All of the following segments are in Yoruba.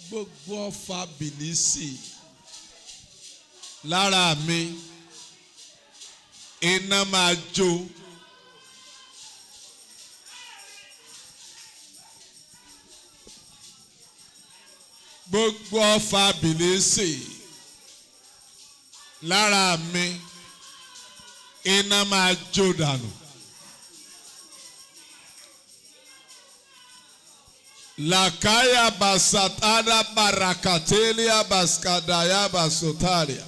gbogbo ọfà bìlísì lára mi iná máa jó. Gbogbo ọfà bìlísì lára mi iná máa jó dànù. Lakaya basatada barakatelia baskadaya basotaria.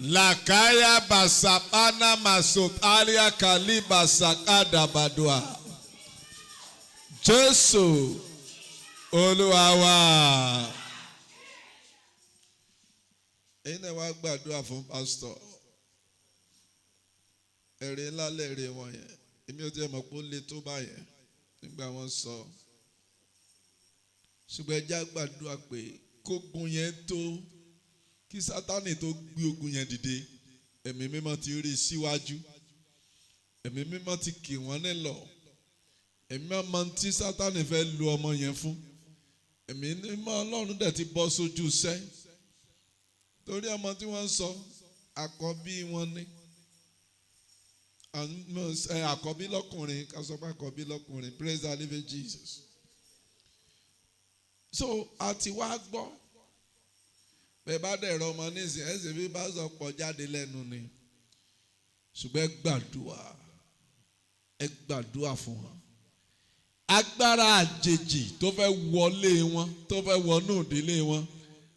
Lakaya basapana masotalia kaliba sakada badua. Jésù Olúwa wa. Ẹ̀yin wá gbàdúrà fún pásítọ̀. Ẹ̀rí ńlá lẹ́rìí wọn yẹn. Èmi ò tiẹ̀ mọ̀ pé ó le tó báyẹn nígbà wọ́n sọ. Ṣùgbọ́n ẹ jẹ́ á gbàdúrà pé kógun yẹn tó kí Sátánì tó gbé ogun yẹn dìde. Ẹ̀mí mímọ́ ti rí síwájú. Ẹ̀mí mímọ́ ti kì wọ́n nílọ̀. Ẹ̀mí mímọ́ tí Sátánì fẹ́ lu ọmọ yẹn fún. Ẹ̀mí mímọ́ Ọlọ́run dẹ̀ ti bọ́ sójú iṣẹ́. Torí ọmọ tí wọ́n sọ àkọ́bí wọn ni. Àkọ́bí lọ́kùnrin ká sọ pé àkọ́bí lọ́kùnrin, praise the living Jesus. So a ti wá gbọ́ bẹ́ẹ̀ bá dẹ̀rọ ọmọ nísìnyí ẹ̀sìn bí bá sọ pọ̀ jáde lẹ́nu ni. Ṣùgbọ́n ẹ gbàdúrà fún wọn. Agbára àjèjì tó fẹ́ wọlé wọn tó fẹ́ wọnú ìdílé wọn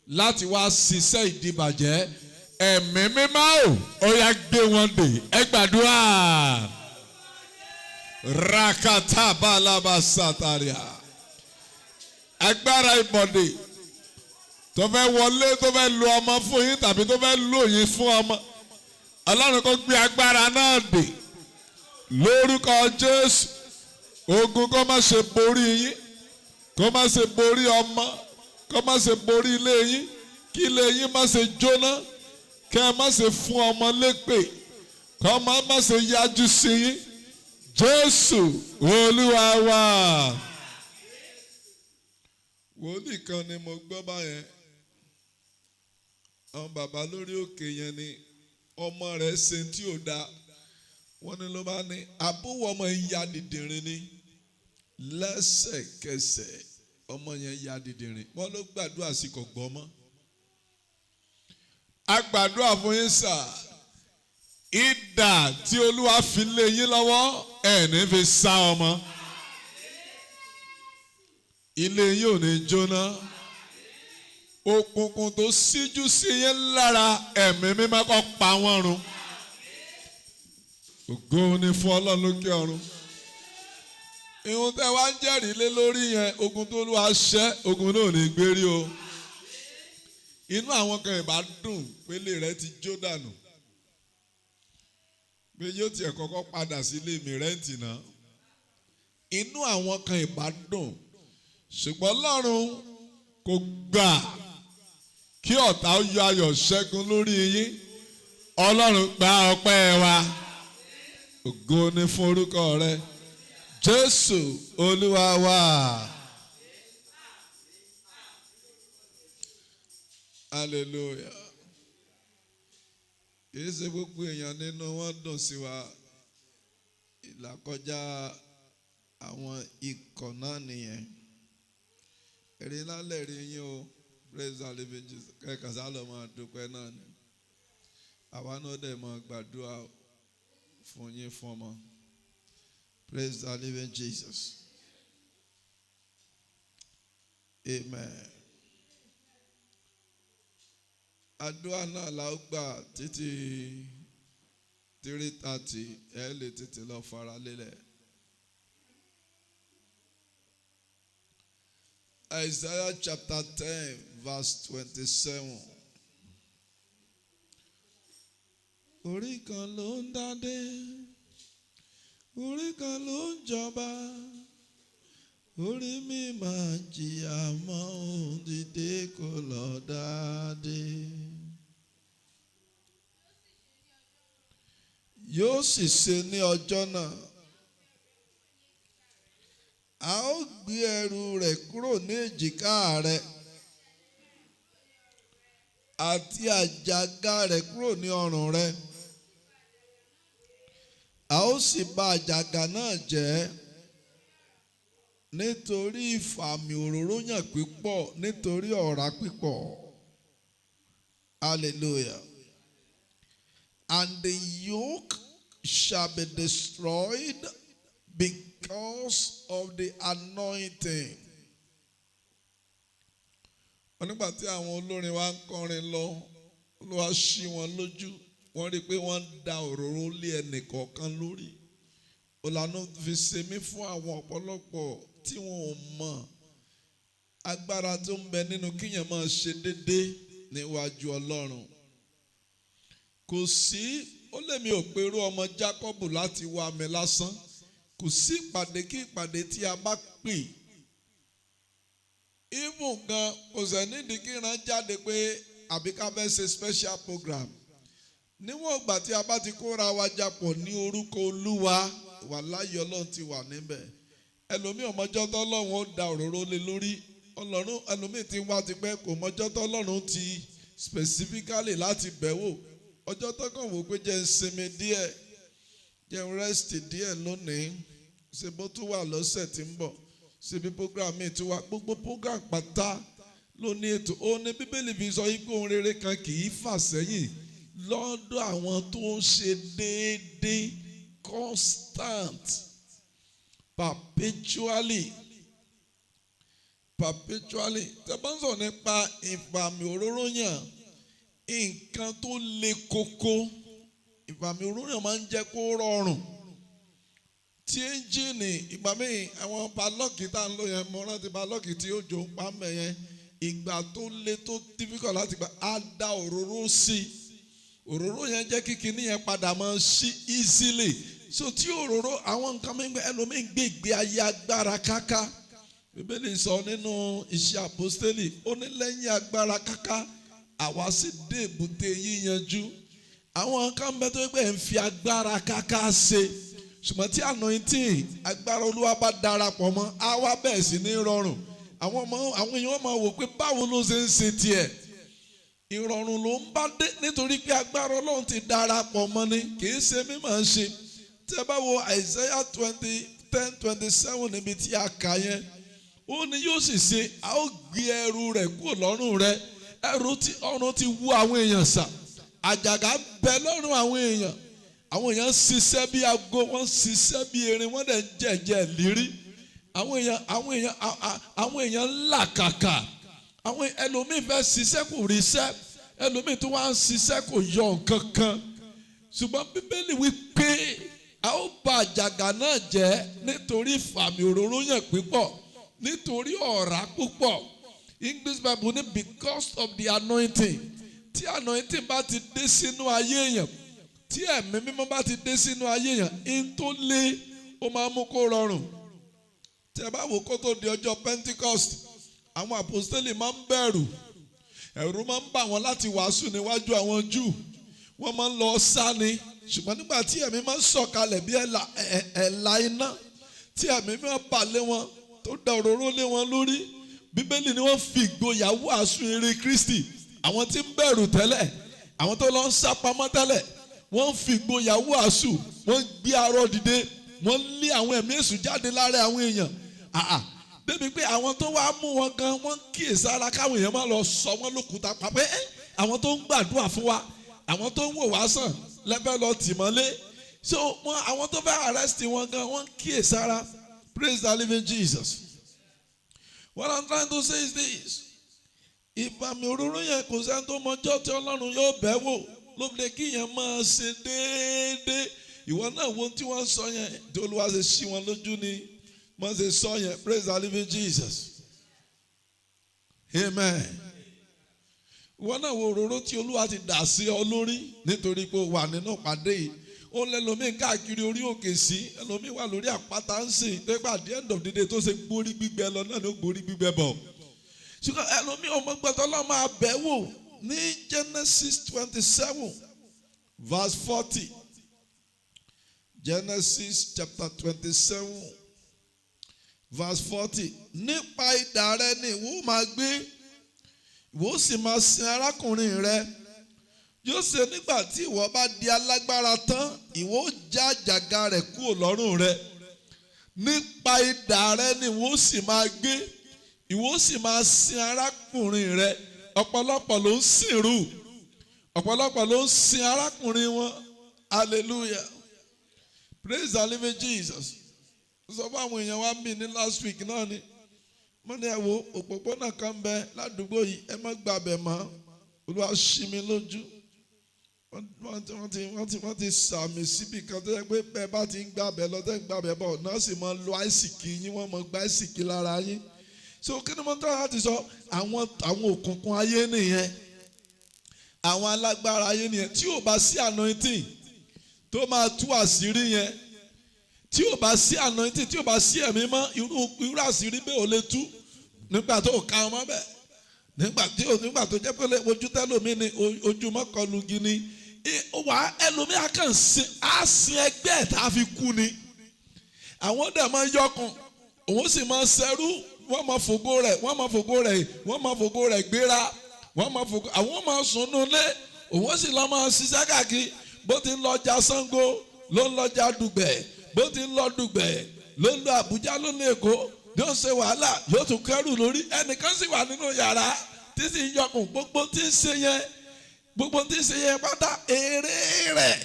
láti wá ṣiṣẹ́ ìdìbàjẹ́. Ẹ̀mí mímọ́ ó yá gbé wọn dè. Ẹ gbàdúrà. Rakata balaba sataria. Agbára ìbọ̀dè tó fẹ́ wọlé tó fẹ́ lo ọmọ fún yín tàbí tó fẹ́ lò yín fún ọmọ. Ọlọ́run kó gbé agbára náà dè. Lórúkọ Jésù. Ogun kó má ṣe borí yín. Kó má ṣe borí ọmọ. Kó má ṣe borí ilé yín. Kí ilé yín má ṣe jóná. Kẹ́ ẹ má ṣe fún ọmọ lépè. Kọ́ má ṣe yájú sí yín. Jésù Olúwa wa. Wòlíì kan ni mo gbọ́ báyẹn. Àwọn bàbá lórí òkè yẹn ni ọmọ rẹ̀ ṣe tí ò dáa. Wọ́n ní ló bá ní àbúwọ̀ ọmọ yẹn ya dìdìrín ni. Lẹ́sẹ̀kẹsẹ̀ ọmọ yẹn ya dìdìrín. Wọ́n ló gbàdúrà sí kò gbọ́ mọ́. A gbàdúrà fún yín sà. Idà tí Olúwa fi lé yín lọ́wọ́ ẹ̀ ní fi sá ọmọ. Ilé yín ò ní jóná. Òkùnkùn tó síjú sí yín lára ẹ̀mí mímọ́ kó pa wọ́n run. Ògo ni fún Ọlọ́run lókè ọ̀run. Ìhun tẹ́ wá ń jẹ́rìí lé lórí yẹn ogun tó Olúwa ṣẹ́ ogun náà ò ní gbérí o. Inú àwọn kan ìbá dùn pélé rẹ ti jó dànù. Pé yóò tiẹ̀ kọ́kọ́ padà sílé mi rẹ́ǹtì náà. Inú àwọn kan ìbá dùn. Ṣùgbọ́n Ọlọ́run kò gbà kí ọ̀tá ó yọ ayọ̀ ṣẹ́gun lórí yín. Ọlọ́run gba ọpẹ́ wa. Ògo ni fún orúkọ rẹ. Jésù Olúwa wa. Hallelujah. Kìí ṣe gbogbo èèyàn nínú wọn dùn sí wa. Ìlàkọjá àwọn ikọ̀ náà nìyẹn. Èrè lálẹ́ rí yín o. Praise the living Jesus. Kẹ́kọ̀ọ́ sálọ máa dúpẹ́ náà ni. Àwa náà dẹ̀ máa gbàdúrà fún yín fún ọmọ. Praise the living Jesus. Amen. Àdúrà náà la ó gbà títí 3:30 ẹ lè tètè lọ fara lélẹ̀. Isaiah chapter 10 verse 27. Orí kan ló ń dádé, orí kan ló ń jọba, orí mi máa jìyà mọ́ òun dìde kó lọ dádé. Yóò sì ṣe ní ọjọ́ náà, a ó gbé ẹrù rẹ̀ kúrò ní èjìká rẹ̀ àti àjàgà rẹ̀ kúrò ní ọrùn rẹ̀. A ó sì bà àjàgà náà jẹ́ nítorí ìfàmì òróró yàn pípọ̀, nítorí ọ̀rá pípọ̀. Hallelujah. And the yoke shall be destroyed because of the anointing. Nígbà tí àwọn olórin wa ń kọrin lọ, Olúwa ṣí wọn lójú, wọ́n rí i pé wọ́n ń da òróró lé ẹnìkọ̀ọ̀kan lórí. Ìlànà fi ṣe mí fún àwọn ọ̀pọ̀lọpọ̀ tí wọn ò mọ̀ agbára tó ń bẹ nínú kíyàn máa ṣe déédéé níwájú Ọlọ́run. Kò sí, ó lè mi ò pèrú ọmọ Jákọ́bù láti wá mi lásán. Kò sí ìpàdé kí ìpàdé tí a bá pè. Even gan kò sẹ́ nídìí kí ìran jáde pé àbí ká fẹ́ ṣe special program. Níwọ̀n ìgbà tí a bá ti kóra wa japọ̀ ní orúkọ Olúwa, wàláhì Ọlọ́run ti wà níbẹ̀. Ẹlòmíì ọmọjọ́ tọ́lọ́run ó da òróró lé lórí. Ọlọ́run ẹlòmíì ti wá ti pẹ́ kò mọjọ́ tọ́lọ́run ti specifically láti bẹ̀wò. Ọjọ́ tọ́kàn wò pé jẹ́ ń sinmi díẹ̀, jẹ́ ń rest díẹ̀ lónìí. Ṣé bó tún wà lọ́sẹ̀ tí ń bọ̀? Ṣé bí program mi tún wà? Gbogbo program pátá ló ní ètò. Ó ní Bíbélì fi sọ pé ohun rere kan kì í fà sẹ́yìn lọ́dọ̀ àwọn tó ń ṣe déédéé, constant, perpetually. Tẹ́ bá ń sọ̀rọ̀ nípa ìfàmì òróró yàn, nǹkan tó le koko, ìfàmì òróró yàn máa ń jẹ́ kó rọrùn. Tí ẹ́ńjìnì ìgbà míì àwọn balọ́ọ̀kì tá ń lò yẹn, mo rántí balọ́ọ̀kì tí ó jò ń pa mẹ́ yẹn, ìgbà tó le tó difficult láti gbà á da òróró sí i. Òróró yẹn jẹ́ kí kinní yẹn padà máa ṣí easily. So tí òróró àwọn nǹkan mẹ́gbẹ́ ẹlòmíì gbé ìgbé ayé agbára káká. Bíbélì sọ nínú Iṣẹ́ Àpọ́stélì, ó ní lẹ́yìn agbára káká àwa sì dé èbúté yíyanjú. Àwọn kan bẹ tó gbé ń fi agbára káká ṣe. Ṣùgbọ́n tí anointing agbára Olúwa bá darapọ̀ mọ́, á wá bẹ́ẹ̀ sí ní rọrùn. Àwọn èèyàn máa wò pé báwo ló ṣe ń ṣe tiẹ̀. Ìrọ̀rùn ló ń bá dé nítorí pé agbára Ọlọ́run ti darapọ̀ mọ́ ni, kì í ṣe mímọ̀ ṣe. Tí ẹ bá wo Isaiah 10:27 níbi tí a kà yẹn, ó ní yóò sì ṣe, a ó gbé ẹrù rẹ̀ kúrò lọ́rùn rẹ̀. Ẹrù tí ọ̀run ti wú àwọn èèyàn sà. Àjàgà bẹ lọ́rùn àwọn èèyàn. Àwọn èèyàn ṣiṣẹ́ bí aago, wọ́n ṣiṣẹ́ bí erin, wọ́n dẹ̀ ń jẹ̀jẹ̀ lírí. Àwọn èèyàn làkàkà. Àwọn ẹlòmíì fẹ́ ṣiṣẹ́ kò ríṣẹ́, ẹlòmíì tó wá ń ṣiṣẹ́ kò yọ nǹkan kan. Ṣùgbọ́n Bíbélì wí pé a ó bà àjàgà náà jẹ́ nítorí ìfàmì òróró yàn pípọ̀, nítorí ọ̀rá púpọ̀. English Bible ní because of the anointing. Tí anointing bá ti dé sínú ayé èèyàn, tí ẹ̀mí mímọ́ bá ti dé sínú ayé èèyàn, in tó lé ó máa mú kó rọrùn. Tí ẹ bá wò kó tó di ọjọ́ Pentecost, àwọn àpòstélì máa ń bẹ̀rù. Ẹ̀rù máa ń bà wọ́n láti wàásù níwájú àwọn Júù. Wọ́n máa ń lọ sá ni. Ṣùgbọ́n nígbà tí ẹ̀mí máa ń sọ̀kalẹ̀ bí ẹ̀la iná, tí ẹ̀mí máa bà lé wọn, tó da òróró lé wọn lórí, Bíbélì ni wọ́n fi ìgboyà wàásù ìrere Kristi. Àwọn tí ń bẹ̀rù tẹ́lẹ̀, àwọn tó lọ ń sá pamọ́ tẹ́lẹ̀, wọ́n fi ìgboyà wàásù, wọ́n gbé arọ dìde, wọ́n lé àwọn ẹ̀mí èṣù jáde lára àwọn èèyàn. Débi pé àwọn tó wá mú wọn gan, wọ́n kíyèsára káwọn èèyàn máa lọ sọ wọ́n lókùúta pa pé àwọn tó ń gbàdúrà fún wa, àwọn tó ń wò wá sàn lẹ́fẹ̀ẹ́ lọ tì mọ́lé. So àwọn tó fẹ́ arrest wọn gan, wọ́n kíyèsára. Praise the living Jesus. What I'm trying to say is this. Ìfàmì òróró yẹn kò sẹ́ni tó mọjọ́ tí Ọlọ́run yóò bẹ̀ wò. Ló fi lè kí yẹn máa ṣe déédéé. Ìwọ náà wo tí wọ́n sọ yẹn, tí Olúwa ṣe ṣí wọn lójú ni wọ́n ṣe sọ yẹn. Praise the living Jesus. Amen. Ìwọ náà wo òróró tí Olúwa ti dà sí ọ lórí nítorí pé o wà nínú ìpàdé yìí. Ó lẹ́lòmíì káàkiri orí òkè sí, ẹlòmíì wà lórí àpáta ń sìn, tó gbà at the end of the day tó ṣe gbórí gbígbẹ lọ náà ló gbórí gbígbẹ bọ̀. Ṣùgbọ́n ẹlòmíì ọmọ gbọ́dọ̀ lọ́ máa bẹ̀ wò ní Genesis 27 verse 40. Genesis chapter 27 verse 40. Nípa idà rẹ ni ìwọ máa gbé, ìwọ sì máa sin arákùnrin rẹ. Yóò ṣe nígbà tí ìwọ bá di alágbára tán, ìwọ ó já àjàgà rẹ̀ kúrò lọ́rùn rẹ. Nípa idà rẹ ni ìwọ sì máa gbé, ìwọ sì máa sin arákùnrin rẹ. Ọ̀pọ̀lọpọ̀ ló ń sìnrú, ọ̀pọ̀lọpọ̀ ló ń sin arákùnrin wọn. Hallelujah, praise the living Jesus. Sọ fún àwọn èèyàn wa mí ní last week náà ni mo ní ẹ wo òpópónà kan bẹ ládùúgbò yìí, ẹ má gbàbẹ̀ mọ́. Olúwa ṣí mi lójú. Wọ́n ti sàmì síbi kan tó yẹ pé bẹ́ẹ̀ bá ti ń gbàbẹ̀ lọ tẹ́ ń gbàbẹ̀ bọ̀ náà sì máa lo àìsìkì yín, wọ́n máa gba àìsìkì lára yín. So kí ni mo tọ́ láti sọ? Àwọn òkùnkùn ayé nìyẹn, àwọn alágbára ayé nìyẹn. Tí ò bá sí anointing tó máa tú àṣírí yẹn, tí ò bá sí anointing, tí ò bá sí ẹ̀mí mọ́, irú àṣírí bẹ́ẹ̀ ò lè tú nígbà tó ka ọmọ bẹ́ẹ̀, nígbà tó jẹ́ pé ojú tẹ́lómi ni ojú mọ́kànlùgì ni wà ẹlòmí á sin ẹgbẹ́ ẹ̀ tá a fi kú ni. Àwọn dẹ̀ máa yọkùn, òun sì máa ṣẹrú, wọ́n máa fògo rẹ̀ gbéra, àwọn máa sùn nulẹ̀, òun sì lọ́ máa ṣiṣẹ́ káàkiri. Bó ti ń lọ ja Ṣàngó ló ń lọ ja Dùgbẹ̀, bó ti ń lọ Dùgbẹ̀ ló ń lọ Àbújá ló ń lọ Èkó, yóò ṣe wàhálà, yóò tún kẹrù lórí. Ẹnìkan sì wà nínú yàrá tí sì ń yọkùn. Gbogbo tí ń ṣe yẹn pátá èrè rẹ̀.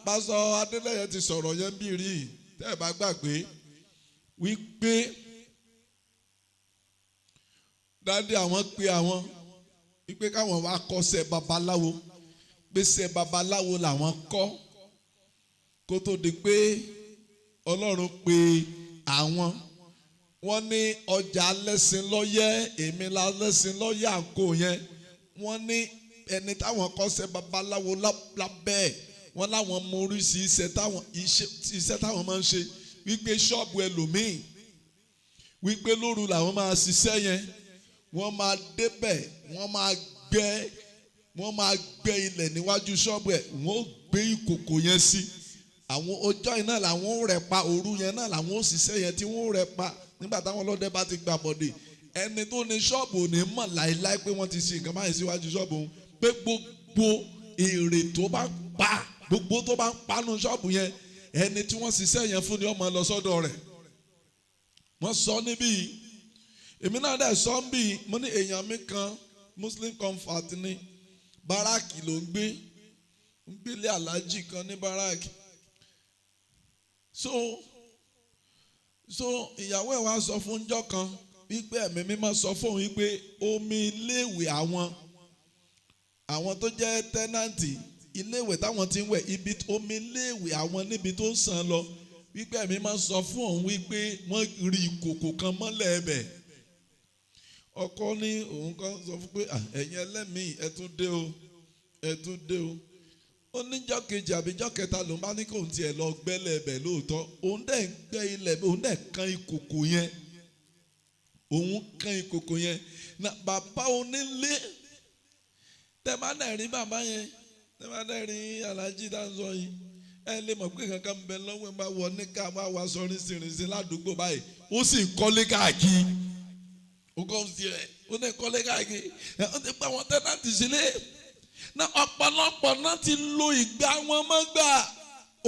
Pásọ Adélẹ́yẹ ti sọ̀rọ̀ yẹn bí rí, tẹ́ ẹ bá gbàgbé wípé dáadé àwọn pé àwọn wípé káwọn wá kọ́ṣẹ́ babaláwo, gbèsè babaláwo làwọn kọ́ kó tó di pé Ọlọ́run pé àwọn. Wọ́n ní ọjà lẹ́sìn lọ́yẹ́, èmi la lẹ́sìn lọ́yẹ́ àǹkó yẹn. Wọ́n ní ẹni táwọn kọ́ṣẹ́ babaláwo lábẹ́ ẹ̀, wọ́n láwọn mọ oríṣi iṣẹ́ táwọn máa ń ṣe. Wípé ṣọ́ọ̀bù ẹlòmíì, wípé lóru làwọn máa ṣiṣẹ́ yẹn, wọ́n máa débẹ̀, wọ́n máa gbẹ́ ilẹ̀ níwájú ṣọ́ọ̀bù ẹ̀, wọ́n ó gbé ìkòkò yẹn sí. Àwọn ọjọ́ yẹn náà làwọn ó rẹ̀ pa, òru yẹn náà làwọn ó ṣiṣẹ́ yẹn tí wọ́n ó rẹ̀ pa. Nígbà táwọn ọlọ́dẹ bá ti gbà bọ̀dẹ̀, ẹni tó ní ṣọ́ọ̀bù ò ní mọ̀ láéláé pé wọ́n ti ṣe nǹkan báyìí síwájú ṣọ́ọ̀bù òun, pé gbogbo èrè tó bá pa, gbogbo tó bá ń panu ṣọ́ọ̀bù yẹn, ẹni tí wọ́n ṣiṣẹ́ yẹn fún ni ó máa lọ sọ́dọ̀ rẹ̀. Wọ́n sọ níbí, èmi náà dẹ̀ sọ ń bí, mo ní èèyàn mi kan Muslim Comfort ní báràkì ló ń gbélé aláàjì kan ní báràkì. So ìyàwó ẹ̀ wá sọ fún ọjọ́ kan wípé ẹ̀mí mímọ́ sọ fún òun wípé omi iléèwé àwọn tó jẹ́ tẹ́nàntì iléèwé táwọn ti ń wẹ̀, ibi omi iléèwé àwọn níbi tó ń sàn lọ, wípé ẹ̀mí mímọ́ sọ fún òun wípé wọ́n rí ìkòkò kan mọ́lẹ̀ ẹ̀bẹ̀. Ọkọ ní òun kan sọ fún pé ẹ̀yin ẹlẹ́mìí ẹ tún dé o. Ó níjọ́ kejì àbíjọ́ kẹta lòun bá ní kóun tiẹ̀ lọ gbẹ́lẹ̀ ẹ̀bẹ̀ lóòótọ́. Òun dẹ̀ ń gbẹ́ ilẹ̀, òun dẹ̀ kan ìkòkò yẹn. Na bàbá onílé, tẹ́ bá dẹ̀ rí bàbá yẹn, tẹ́ bá dẹ̀ rí alájí dáńsọ yìí, ẹ lè mọ̀ pé kankan ń bẹ lọ́wọ́ ẹ bá wọ níkà bá wà sọ rísìírísìí ládùúgbò báyìí, ó sì kọ́lé káàkiri. Ó kọ́ sí ẹ̀, ó ní kọ́lé káàkiri, ó ti pa àwọn tẹ́nàtì sílé. Na ọ̀pọ̀lọpọ̀ náà ti lo ìgbà wọn mọ́gbà,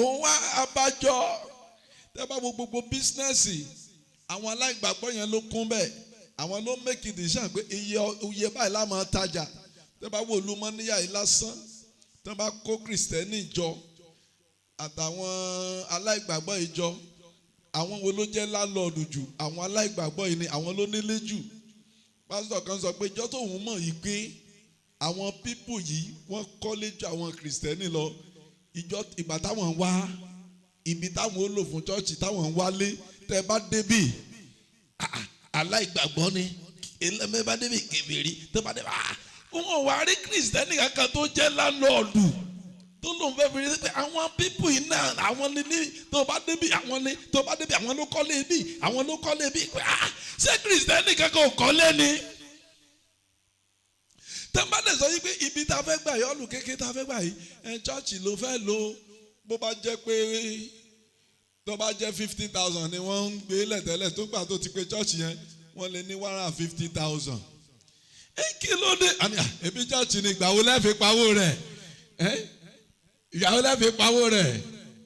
òun wá abájọ. Tẹ́ bá wo gbogbo bísínẹ́sì, àwọn aláìgbàgbọ́ yẹn ló kún bẹ́ẹ̀, àwọn ló make decision pé iye báyìí la máa tajà. Tẹ́ bá wo olúmọ́níyà yìí lásán, tẹ́ bá kó kìrìsìtẹ́nì jọ àtàwọn aláìgbàgbọ́ yìí jọ, àwọn wo ló jẹ́ láńlọ́ọ̀dù jù? Àwọn aláìgbàgbọ́ yìí ni àwọn ló nílé jù. Pásítọ̀ kan sọ pé ìjọ tóun mọ̀ yìí pé àwọn pípù yìí wọ́n kọ́lé ju àwọn kìrìsìtẹ́nì lọ. Ìgbà táwọn wá ibi táwọn ó lò fún chọ́ọ̀chì táwọn ń wálé, tẹ́ bá débì aláìgbàgbọ́ ni, ẹlẹ́mẹ́ bá débì kèfèrí, tẹ́ bá débì wọn ò wá rí kìrìsìtẹ́nì kankan tó jẹ́ láńlọ́ọ̀dù tó lóun fẹ́ fi rí pé àwọn pípù yìí náà àwọn ní tó bá débì àwọn ló kọ́lé bí, àwọn ló kọ́lé bí, ṣé kìrìsìtẹ́nì kankan ò kọ́lé ni? Tẹ́mbàdé sọ yìí pé ibi tá a fẹ́ gbà yìí, ọ̀lù kékeré tá a fẹ́ gbà yìí, chọ́ọ̀chì ló fẹ́ lò. Bó bá jẹ́ pé tó bá jẹ́ 50,000 ni wọ́n ń gbé lẹ̀tẹ́lẹ̀ tó gbà tó ti pé church yẹn wọ́n lè ní 150,000. Kí ló dé? Ebi church ni ìgbà wo lẹ́ fi pawó rẹ̀? Ìgbà wo lẹ́ fi pawó rẹ̀?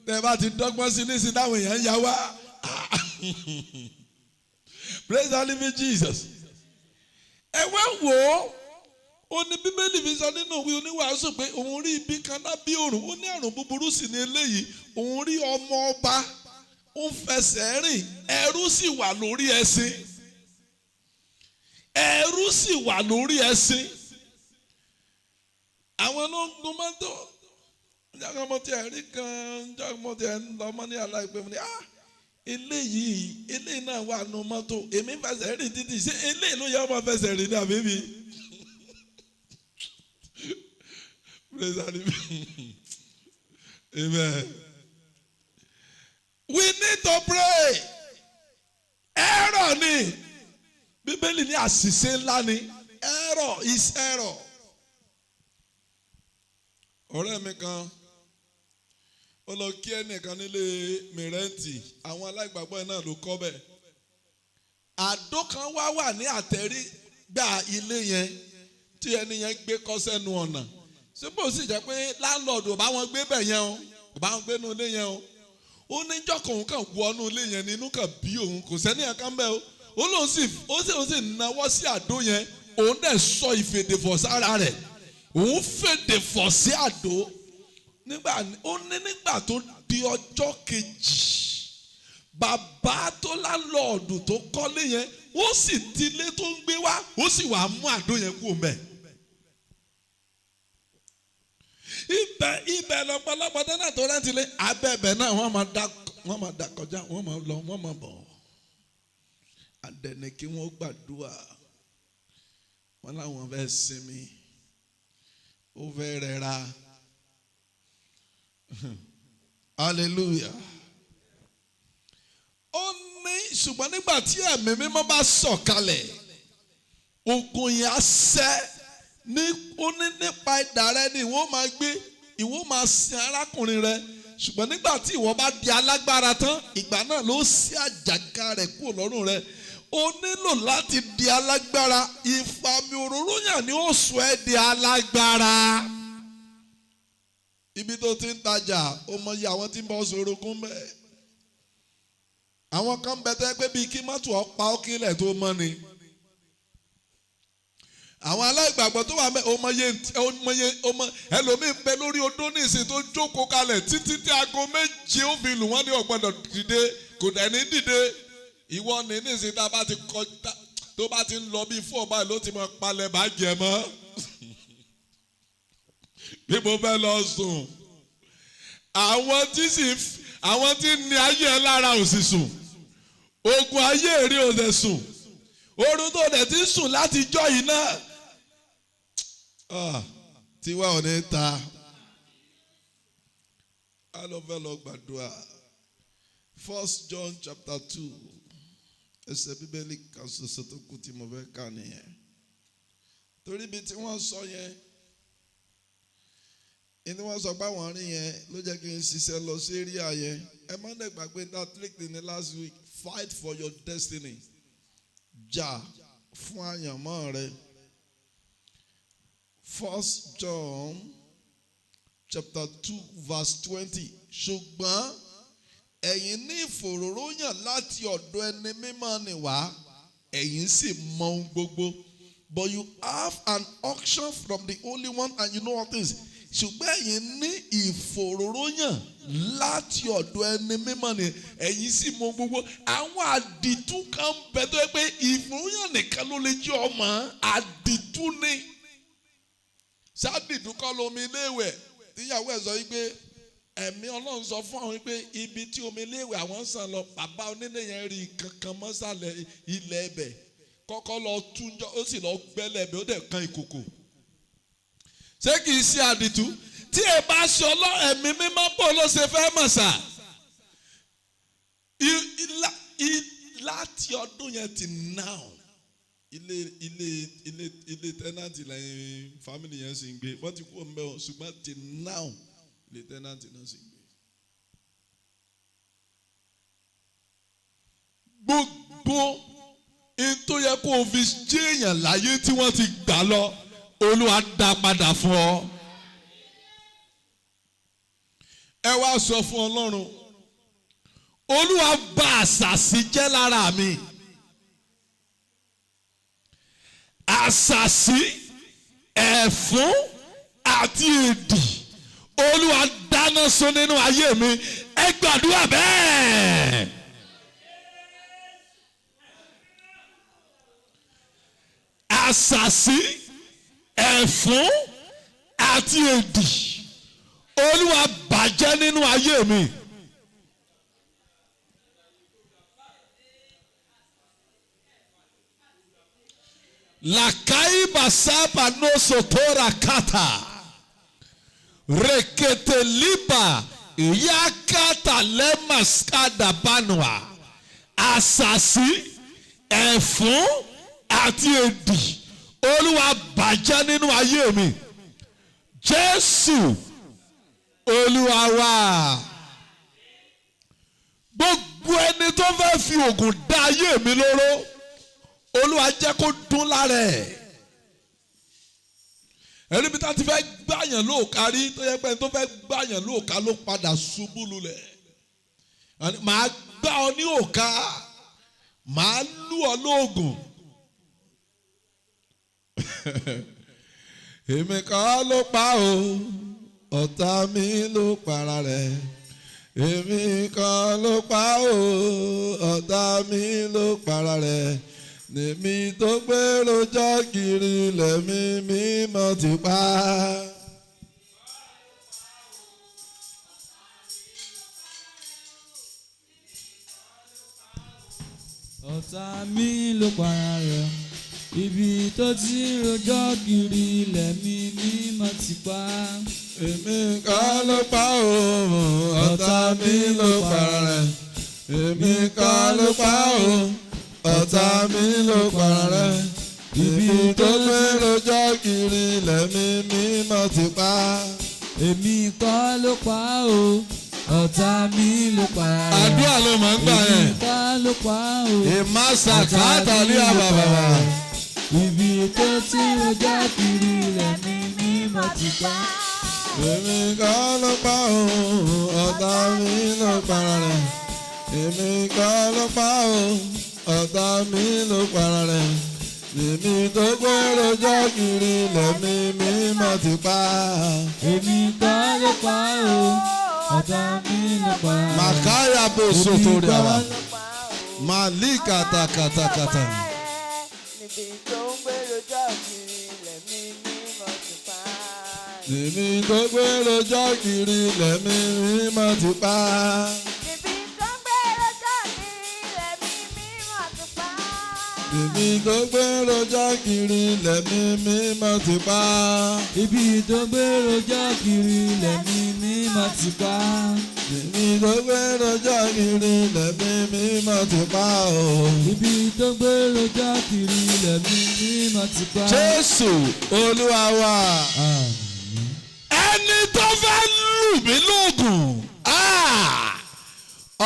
Tẹ́ bá ti dọ́gbọ́n sí ní sí táwọn èèyàn ń yá wá. Praise the living Jesus. Ẹ wá wò ó ní Bíbélì fi sọ nínú ìwé oníwàásù pé òun rí ibi kan lábí òrùn, ó ní àrùn búburú sì ní eléyìí, òun rí ọmọ ọba ó ń fẹsẹ̀ rìn, ẹrú sì wà lórí ẹṣin, ẹrú sì wà lórí ẹṣin. Àwọn ló ń gun mọ́tò, jákèmọ́ tí ẹ̀ rí kan, jákèmọ́ tí ẹ̀ ń lọ mọ́ ní aláìpẹ́ mi ní eléyìí náà wà nù mọ́tò, èmi fẹsẹ̀ rìn títì, ṣé eléyìí ló yẹ ọmọ fẹsẹ̀ rìn ní àbí mi? Praise the Lord. Amen. We need to pray. Error ni. Bíbélì ní àṣìṣe ńlá ni. Error is error. Ọ̀rẹ́ mi kan, ó lọ kí ẹnìkan nílé mìrẹ́ǹtì, àwọn aláìgbàgbọ́ náà ló kọ́ bẹ́ẹ̀. Àdó kan wà ní àtẹ̀rígbà ilé yẹn tí ẹni yẹn gbé kọ́ sẹ́nu ọ̀nà. Ṣé bó sì jẹ́ pé láńlọ́ọ̀dù ò bá wọn gbé bẹ̀ yẹn o, ò bá wọn gbé nu ilé yẹn o. Ó ní jọ́kọ̀ òun kàn wọnú ilé yẹn nínú kan bí òun kò sẹ́ni ẹ̀ka ń bẹ́ o. Ó lóun sì náwó sí àdó yẹn, òun dẹ̀ sọ ìfèdèfọ̀ sára rẹ̀. Òun fèdèfọ̀ sí àdó. Nígbà tó di ọjọ́ kejì, bàbá tó láńlọ́ọ̀dù tó kọ́lé yẹn, ó sì ti ilé tó ń gbé wá, ó sì wá mú àdó yẹn kú mẹ́. Ibẹ̀ lọ́pọ̀lọpọ̀ tẹ́lẹ̀ tó rẹ́ǹtì lé abẹ́bẹ̀ náà wọ́n máa dà kọjá, wọ́n máa lọ, wọ́n máa bọ̀. Àdẹ̀ni kí wọ́n gbàdúrà, wọ́n láwọn fẹ́ sinmi, ó fẹ́ rẹra. Hallelujah. Ó ní ṣùgbọ́n nígbà tí ẹ̀mí mímọ́ bá sọ̀kalẹ̀, ogun yẹn á ṣẹ́. Ó ní nípa idà rẹ ni ìwọ máa gbé, ìwọ máa sin arákùnrin rẹ, ṣùgbọ́n nígbà tí ìwọ bá di alágbára tán, ìgbà náà ló ṣí àjàgà rẹ̀ kúrò lọ́rùn rẹ. Ó nílò láti di alágbára. Ìfàmì òróró yàn ni ó sọ ẹ́ di alágbára. Ibi tó ti ń tajà, ó mọ iye àwọn tí ń bọ́ sorogún bẹ́ẹ̀. Àwọn kan bẹ tẹ́ pé bíi kí mọ́tò ọ̀pá ọ̀kìlẹ̀ tó mọ́ ni. Àwọn aláìgbàgbọ́ tó wà mẹ́ ọmọ ẹlòmíì ń bẹ lórí odó ní ìsìn tó jókòó kalẹ̀ títí tí aago méje ó fi lù wọ́n ní ọ̀gbọ́dọ̀ dìde, kò dẹ̀ ní dìde. Ìwọ ní ìsìn tá a bá ti kọjá tó bá ti ń lọ bí fún ọba ló ti mọ palẹ̀ bá jẹ mọ́. Bí mo fẹ́ lọ sùn, àwọn tí ní ayé ẹ lára ò sì sùn, ogun ayé èrè ò dẹ̀ sùn, oorun tó dẹ̀ ti sùn láti jọ́ yìí náà. Tiwa ò ní ta. A lọ fẹ́ lọ gbàdúrà. 1 John chapter 2. Ẹsẹ̀ Bíbélì kan ṣoṣo tó kù tí mo fẹ́ kà nìyẹn. Torí bí tí wọ́n sọ yẹn, ìní wọ́n sọ pé àwọn rí yẹn ló jẹ́ kí n ṣiṣẹ́ lọ sí area yẹn. Ẹ má dẹ̀ gbàgbé that trick ní last week. Fight for your destiny. Jà fún àyànmọ́ rẹ. 1 John chapter 2 verse 20. Ṣùgbọ́n ẹ̀yin ní ìfòróróyàn láti ọ̀dọ̀ ẹni mímọ́ ni wá, ẹ̀yin sì mọ ohun gbogbo. But you have an unction from the Holy One and you know all things. Ṣùgbọ́n ẹ̀yin ní ìfòróróyàn láti ọ̀dọ̀ ẹni mímọ́ ni, ẹ̀yin sì mọ gbogbo. Àwọn àdìtú kan bẹ tó yẹ pé ìfòróróyàn nìkan ló lè jẹ́ ọmọ àdìtú ni. Ṣáàdìtú kọ́ lomi iléèwẹ̀ tíyàwó ẹ̀ sọ yìí pé ẹ̀mí Ọlọ́run sọ fún àwọn pé ibi tí omi iléèwẹ̀ àwọn ń sàn lọ, bàbá onílé yẹn rí kankan mọ́sàlẹ̀ ilẹ̀ ẹbẹ̀, kọ́kọ́ lọ túnjọ́, ó sì lọ gbẹ́lẹ̀ ẹbẹ̀, ó dẹ̀ kan ìkòkò. Ṣé kìí ṣe àdìtú? Tí ẹ bá ṣe ẹ̀mí mímọ́ bò ló ṣe fẹ́ mọ̀ sà. Láti ọdún yẹn ti now, ilé tẹ́nàntì lẹ́yìn fámìlì yẹn sì ń gbé, wọ́n ti kú ọmọ ẹ̀ ṣùgbọ́n ti now ilé tẹ́nàntì náà sì ń gbé. dún in tó yẹ kó o fi jẹ́ èèyàn láyé tí wọ́n ti gbà lọ Olúwa dá padà fún ọ. Ẹ wá sọ fún Ọlọ́run, Olúwa bà àṣàsí jẹ́ lára mi. Àṣàsí, ẹ̀fún àti èdì Olúwa dáná sun nínú ayé mi. Ẹ gbàdúrà bẹ́ẹ̀. Àṣàsí, ẹ̀fún àti èdì Olúwa bàjẹ́ nínú ayé mi. Lakai basapa no sotora kata reketeliba yakata lemaskada banwa. Àṣàsí, ẹ̀fún àti èdì Olúwa bàjẹ́ nínú ayé mi. Jésù Olúwa wa. Gbogbo ẹni tó fẹ́ fi ògùn dá ayé mi lóró Olúwa jẹ́ kó dún lára ẹ̀. Ẹni bí tá ti fẹ́ gbàyàn lóòka rí tó yẹ pé ẹni tó fẹ́ gbàyàn lóòka ló padà ṣubú lulẹ̀. Màá gbá ọ ní òka, màá lù ọ lóògùn. Èmi kọ́ ló pa o, ọ̀tá mi ló para rẹ̀. Èmi kọ́ ló pa o, ọ̀tá mi ló para rẹ̀. Nèmi tó gbèrò jọ́ kiri lẹ́mí mímọ́ ti pa. Ọ̀tá mi ló para rẹ̀. Ibi tó ti rojọ́ kiri lẹ́mí mímọ́ ti pa. Èmi kọ́ ló pa o, ọ̀tá mi ló para rẹ̀. Èmi kọ́ ló pa o, ọ̀tá mi ló para rẹ̀. Ibi tó gbé rojọ́ kiri lẹ́mí mímọ́ ti pa. Èmi kọ́ ló pa o, ọ̀tá mi ló para rẹ̀. Àdúrà ló máa ń gbà yẹn. Èmi kọ́ ló pa o, Ìmásà káàtà ní àbàbà. ibi tó ti rojọ́ kiri lẹ́mí mímọ́ ti pa. Èmi kọ́ ló pa o, ọ̀tá mi ló para rẹ̀. Èmi kọ́ ló pa o, ọ̀tá mi ló para rẹ̀. Èmi tó gbé rojọ́ kiri lẹ́mí mímọ́ ti pa. Èmi kọ́ ló pa o, ọ̀tá mi ló para rẹ̀. Màkáyà bó soto rẹ̀ wá. Màlí kàtàkàtàkàtà. Níbi tó ń gbé rojọ́ kiri lẹ́mí mímọ́ ti pa. Èmi tó gbé rojọ́ kiri lẹ́mí mímọ́ ti pa. Níbi tó ń gbé rojọ́ kiri lẹ́mí mímọ́ ti pa. Èmi tó gbé rojọ́ kiri lẹ́mí mímọ́ ti pa. Ibi tó gbé rojọ́ kiri lẹ́mí mímọ́ ti pa. Èmi tó gbé rojọ́ kiri lẹ́mí mímọ́ ti pa o. Ibi tó gbé rojọ́ kiri lẹ́mí mímọ́ ti pa. Jésù Olúwa wa. Àmín. Ẹni tó fẹ́ lù mí lóògùn.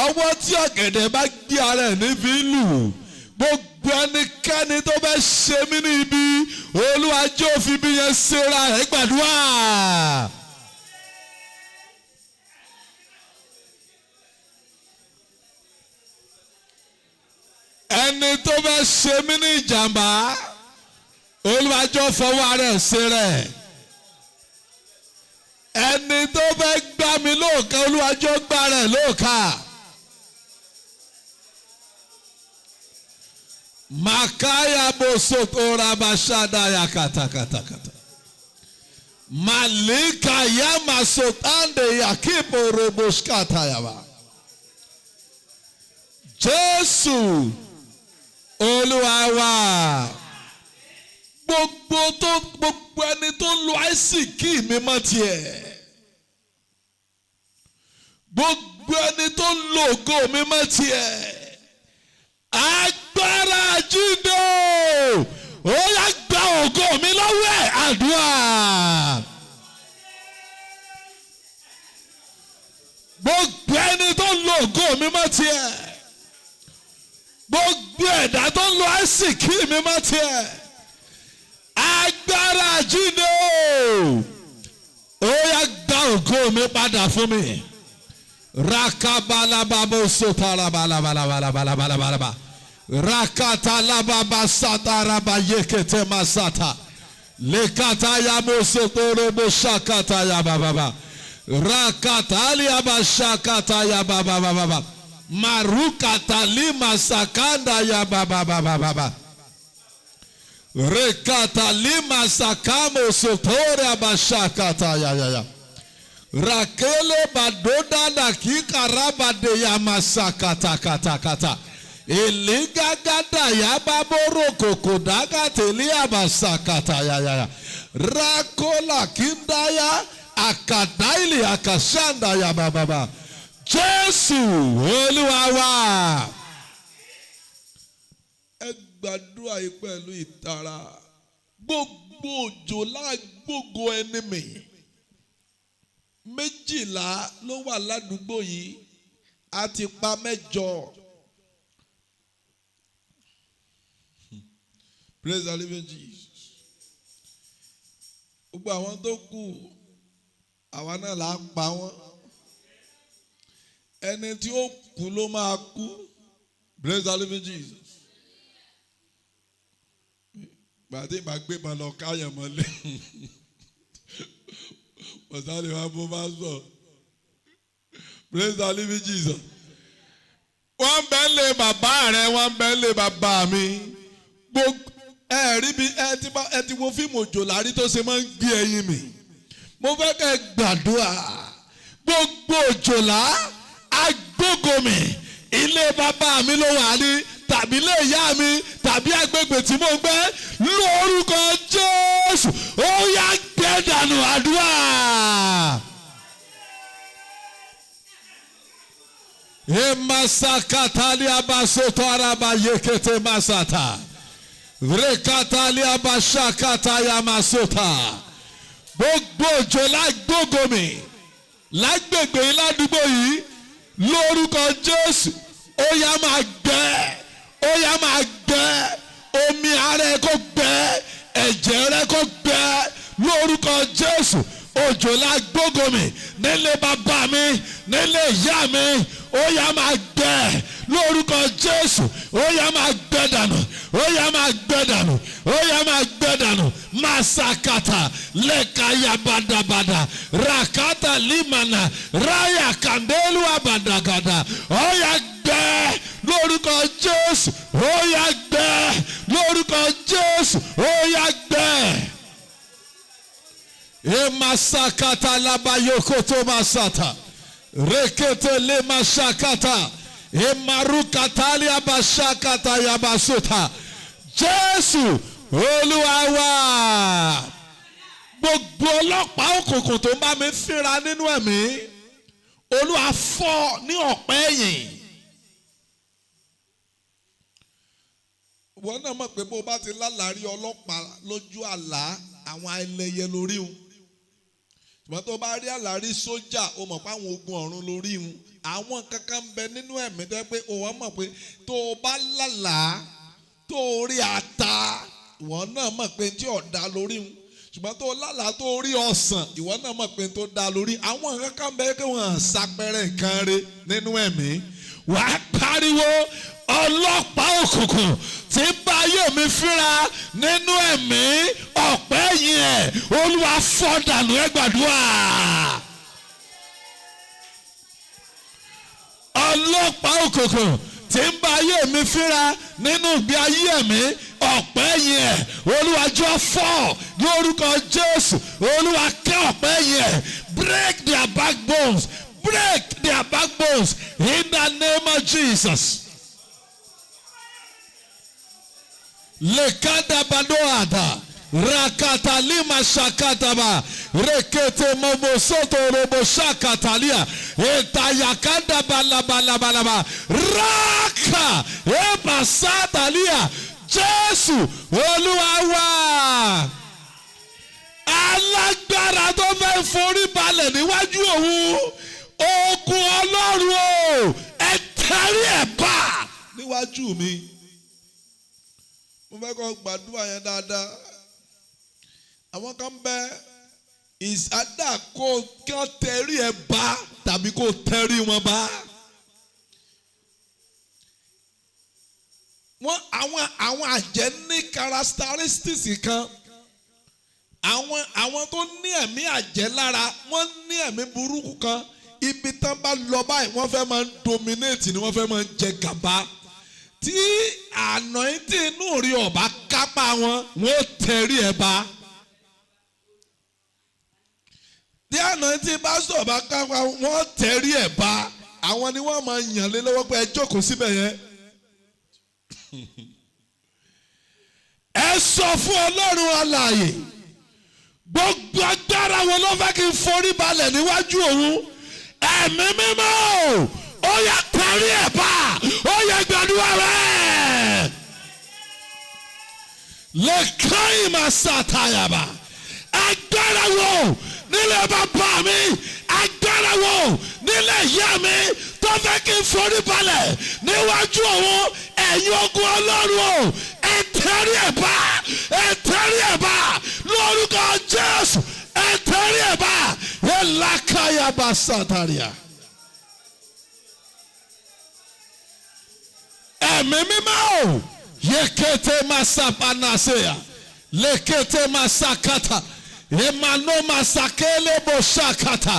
Ọwọ́ tí ọ̀gẹ̀dẹ̀ bá gbé ara ẹ̀ níbi lù. Gbogbo ẹnikẹ́ni tó fẹ́ ṣe mí ní ibi. Olúwa jẹ́ ó fi ibi yẹn ṣera ẹ̀ gbàdúrà. Ẹni tó fẹ́ ṣe mí ní ìjàmbá. Olúwa jẹ́ ó fọwọ́ ara ẹ̀ ṣera ẹ̀. Ẹni tó fẹ́ gbá mi lóòka Olúwa jẹ́ ó gbá rẹ̀ lóòka. Makaya bosoto rabashada ya kata. Malika ya masotande ya kipo roboshkata yaba. Jésù Olúwa wa. Gbogbo ẹni tó ń lo àìsíkí mi mọ́ tiẹ̀. Gbogbo ẹni tó ń lo ògo mi mọ́ tiẹ̀. Agbára jíǹde ó yá gba ògo mi lọ́wọ́ ẹ̀ àdúrà. Gbogbo ẹni tó ń lo ògo mi mọ́ tiẹ̀. Gbogbo àsìkí mi má tiẹ̀ agbára jíǹde ó yá gba ògo mi padà fún mi rakabalababo sotarabalabalabalabalaba rakatalababa sataraba yekete masata lekata yamosotorobo shakata yabababa rakataliaba shakata yabababa marukatalima sakanda yabababa rekatalima sakamo sotora bashakata ya rakele badoda na kikaraba de yamasakata kata Eligagada yababoro kokodaga telia basakata ya rakola kindaya akadaili akashanda ya baba Jésù Olúwa wa. Ẹ gbàdúrà yìí pẹ̀lú ìtara gbogbo òjò lágbógo ẹni mi 12 ló wà ládùúgbò yìí a ti pa 8. Praise the living Jesus. Gbogbo àwọn tó kù àwa náà là á pa wọ́n. Ẹni tí ó kú ló máa kú. Praise the living Jesus. Gbàdé ìgbà gbé ma lọ káyọ̀ mọ́lẹ̀. Bọ̀sálẹ̀ wa bó bá sọ. Praise the living Jesus. Wọ́n bẹ́ẹ̀ lé bàbá rẹ̀, wọ́n bẹ́ẹ̀ lé bàbá mi. Gbogbo rí bí ẹ ti wo fíìmù òjòlárí tó ṣe máa ń gbé ẹyin mi. Mo fẹ́ kẹ́ gbàdúrà gbogbo òjòlá agbógomi ilé bàbá mi ló wà ní tàbí ilé ìyá mi tàbí agbègbè tí mo gbé lórúkọ Jésù ó yá gbé dànù àdúrà. Emasakatali abasoto araba yekete masata. Rekatalia bashakata yamasota. Gbogbo òjò lágbógomi lágbègbè ládùúgbò yìí lórúkọ Jésù ó yá máa gbẹ ó yá máa gbẹ omi ara ẹ kó gbẹ ẹ̀jẹ̀ rẹ kó gbẹ lórúkọ Jésù òjò lágbógomi nílé bàbá mi nílé ìyá mi ó yá máa gbẹ lórúkọ Jésù ó yá máa gbẹ dànù ó yá máa gbẹ dànù ó yá máa gbẹ dànù masakata lekaya badabada rakata limana raya kandelu abadagada ó yá gbẹ lórúkọ Jésù ó yá gbẹ lórúkọ Jésù ó yá gbẹ. Emasakata labayokoto masata rekete le mashakata emarukatali abashakata yabasuta Jésù Olúwa wa. Gbogbo ọlọ́pàá òkùnkùn tó ń bá mi fínra nínú ẹ̀mí Olúwa fọ́ ní ọ̀pá ẹ̀yìn. Wọ́n náà mọ̀ pé bó bá ti lálàárí ọlọ́pàá lójú àlá àwọn ẹlẹ́yẹ lórí wọn. Ṣùgbọ́n tó bá rí àlàárí sójà o mọ̀ pé àwọn ogun ọ̀run lórí wọn. Àwọn kankan bẹ nínú ẹ̀mí tó yẹ pé o wọ́n mọ̀ pé tó o bá lálàá tó o rí ata ìwọ náà mọ̀ pé tí ò dá lórí wọn. Ṣùgbọ́n tó o lálàá tó o rí ọsàn ìwọ náà mọ̀ pé tó dá lórí. Àwọn kankan bẹ kí wọ́n ṣàpẹrẹ nǹkan rẹ nínú ẹ̀mí. Wàá pariwo ọlọ́pàá òkùnkùn tí bá ayé mi fínra nínú ẹ̀mí ọ̀pẹ́ yìí ẹ̀ Olúwa fọ́ dànù ẹ gbàdúrà. Ọlọ́pàá òkùnkùn tí ń bá ayé mi fínra nínú ìgbé ayé ẹ̀mí ọ̀pẹ́ yìí ẹ̀ Olúwa jọ fọ́ lórúkọ Jésù Olúwa kẹ́ ọ̀pẹ́ yìí ẹ̀ break their backbones in the name of Jesus. Lekada badoada rakata lima shakataba rekete momosoto robo shakatalia etayakanda balabalabalaba raka ebasatalia Jésù Olúwa wa. Alágbára tó fẹ́ forí balẹ̀ níwájú òun ogun Ọlọ́run o ẹ tẹrí ẹ̀ bá níwájú mi. Mo fẹ́ kó gbàdúrà yẹn dáadáa. Àwọn kan bẹ ìsádà kó kí wọ́n tẹrí ẹ bá tàbí kó tẹrí wọn bá. Àwọn àjẹ́ ní characteristics kan. Àwọn tó ní ẹ̀mí àjẹ́ lára wọ́n ní ẹ̀mí burúkú kan. Ibi tán bá lọ báyìí wọ́n fẹ́ máa ń dominate ni wọ́n fẹ́ máa ń jẹ gàba. Tí anointing inú rí ọba kápá wọn, wọ́n tẹrí ẹ bá. Tí anointing bá sọ̀ bá kápá wọ́n tẹrí ẹ bá. Àwọn ni wọ́n máa yàn lé lọ́wọ́ pé ẹ jókòó síbẹ̀ yẹn. Ẹ sọ fún Ọlọ́run alààyè. Gbogbo agbára wọn ló fẹ́ kí n forí balẹ̀ níwájú òun. Ẹ̀mí mímọ́ ó yá tẹrí ẹ̀ bá, ó yá gbàdúrà rẹ̀. Lẹ́kàn ìmọ̀ sàtàyàbà. Agbára wo nílé bàbá mi, agbára wo nílé ìyá mi tó fẹ́ kí n forí balẹ̀ níwájú òun. Ẹ̀yin ogun Ọlọ́run o, ẹ tẹrí ẹ̀ bá, ẹ tẹrí ẹ̀ bá lórúkọ Jésù, ẹ tẹrí ẹ̀ bá. Elakayaba sataria. Ẹ̀mí mímọ́ o, yekete masapanasea, lekete masakata, emano masakele boshakata.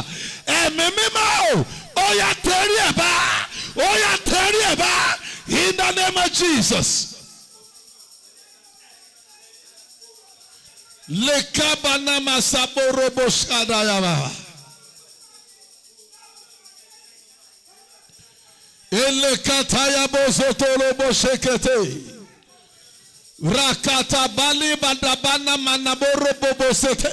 Ẹ̀mí mímọ́ o, ó yá tẹrí ẹ̀ bá, ó yá tẹrí ẹ̀ bá. In the name of Jesus. Lekabana masaborobo shadayaba. Elekatayabo zotorobo shekete. Rakata bali badabana manaborobo bosete.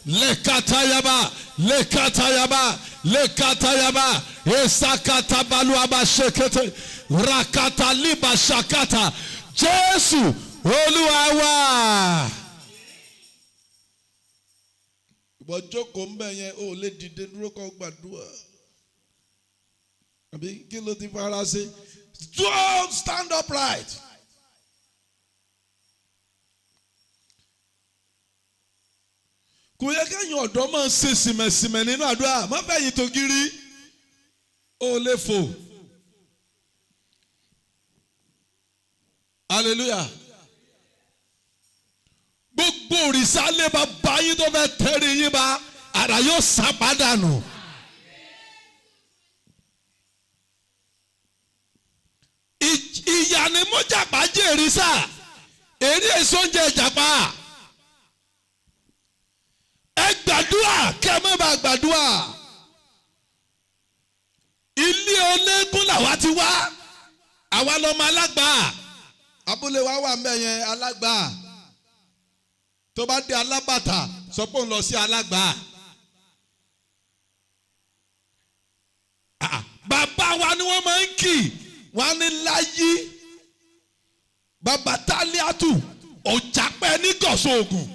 Lekatayaba, lekatayaba, lekatayaba. Esakata baluaba shekete. Rakata liba shakata. Jésù Olúwa wa. Ìwọ jókòó ńbẹ̀ yẹn ó lè dìde dúró kó gbàdúrà. Àbí kí ló ti fara ṣe? Don't stand upright. Kò yẹ kẹ́yìn ọ̀dọ́ máa ṣe sìmẹ̀sìmẹ̀ nínú àdúrà. Má fẹ́ yìí tó gírí. Ó lè fò. Hallelujah. Gbogbo òrìṣà lè bá bá yín tó fẹ́ tẹ̀rí yín bá, àrà yóò sá pàdánù. Ìyà ni mo jàpá jèrè sá, èrè èso ń jẹ jàpá. Ẹ gbàdúrà kẹ́ ẹ má bàa gbàdúrà. Ilé ológun làwa ti wá, àwa lọ́mọ alágbà. Abúlé wa wà ńbẹ̀ yẹn alágbà. Tó bá dé alábàtà sọ pé òun lọ sí alágbà. Bàbá wa ni wọ́n máa ń kì, wọ́n ní láyé. Bàbá Tálíàtù ọ̀jápẹ́ ní gọ̀ọ́sọ̀ ògùn.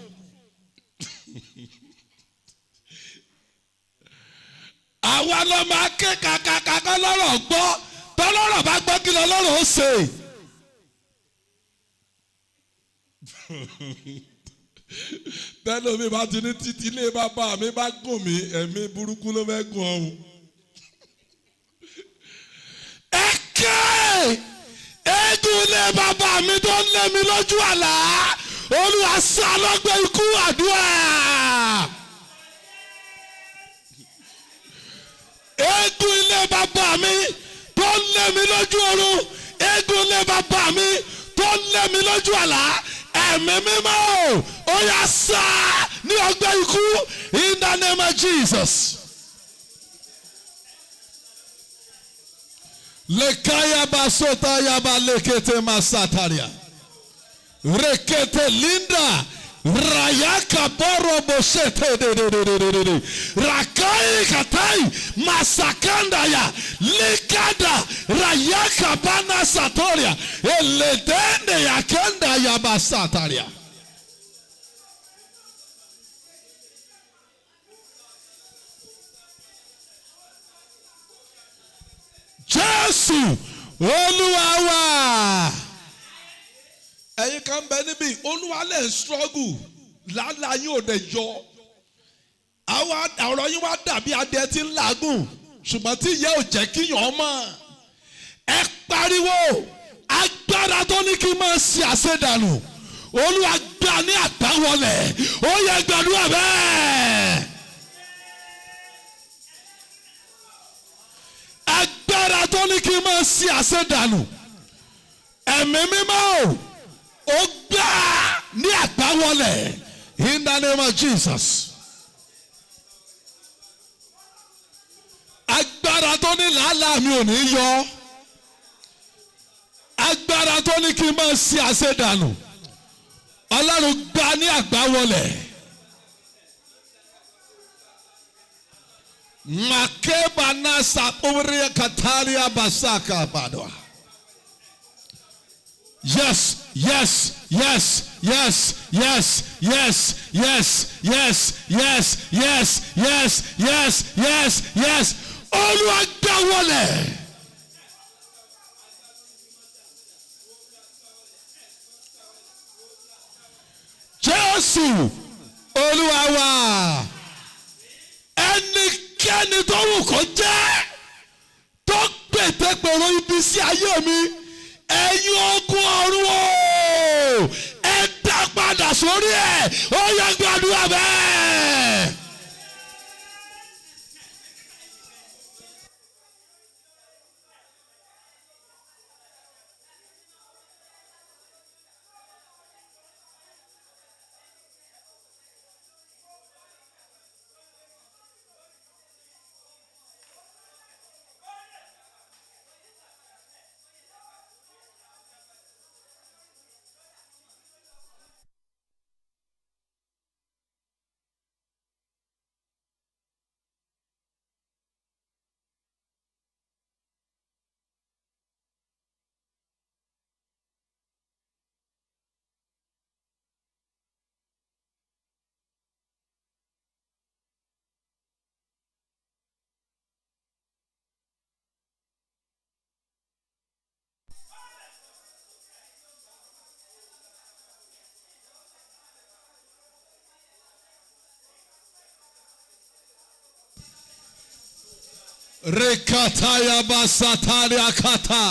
Àwa lọ máa ké kàkàkà lọ́rọ̀ gbọ́, tọ́lọ́rọ̀ bá gbọ́ kí lọ́rọ̀ ó ṣe. Tẹ́lẹ̀ mi bá ti ní títí ilé bàbá mi bá gùn mí, ẹ̀mí burúkú ló fẹ́ gùn ọ̀hún. Ẹ̀kẹ́ eégún ilé bàbá mi tó ń lé mi lójú àlá, Olúwa sá lọ́gbẹ́ ikú àdúrà. Eégún ilé bàbá mi tó ń lé mi lójú ọ̀run, eégún ilé bàbá mi tó ń lé mi lójú àlá. Ẹ̀mí mímọ́ ó yá sá ní ọgbẹ́ ikú in the name of Jesus. Lekaya basota yaba lekete masataria. Rekete linda rayaka boro bosete de. Rakai katai masakanda ya likada rayaka bana satoria. Eledende ya kenda ya basataria. Jésù Olúwa wa. Ẹ̀yin kan ẹnìkan bẹ níbí Olúwa lè ń struggle lálàá yín ò dẹ̀ yọ àwọn ọ̀rọ̀ yín wá dàbí adìẹ tí ń làágùn ṣùgbọ́n tí ìyẹ́ ò jẹ́ kíyàn mọ̀ ẹ pariwo agbára tó ní kí n máa ṣe àṣedànù Olúwa gbà ní àgbáwọlẹ̀ ó yẹ gbàdúrà bẹ́ẹ̀. Agbára tó ní kí n máa ṣe àṣedànù ẹ̀mí mímọ́ ó gbà ní àgbáwọlẹ̀ in the name of Jesus. Agbára tó ní làálàá mi ò ní yọ agbára tó ní kí n máa ṣe àṣedànù Ọlọ́run gbà ní àgbáwọlẹ̀. Makeba nasa umria kataria basaka badwa. Yes, yes, yes, yes, yes, yes, yes, yes, yes, yes, yes, yes, yes, yes. Olúwa gbà wọlẹ̀. Jésù Olúwa wa. Ẹnikẹ́ni tó wù kó jẹ́ tó pètèpèrò ibi sí ayé mi ẹ̀yin ogun ọ̀run o ẹ dá padà sórí ẹ̀ ó yẹ gbàdúrà bẹ́ẹ̀. Rekataya basataria kata.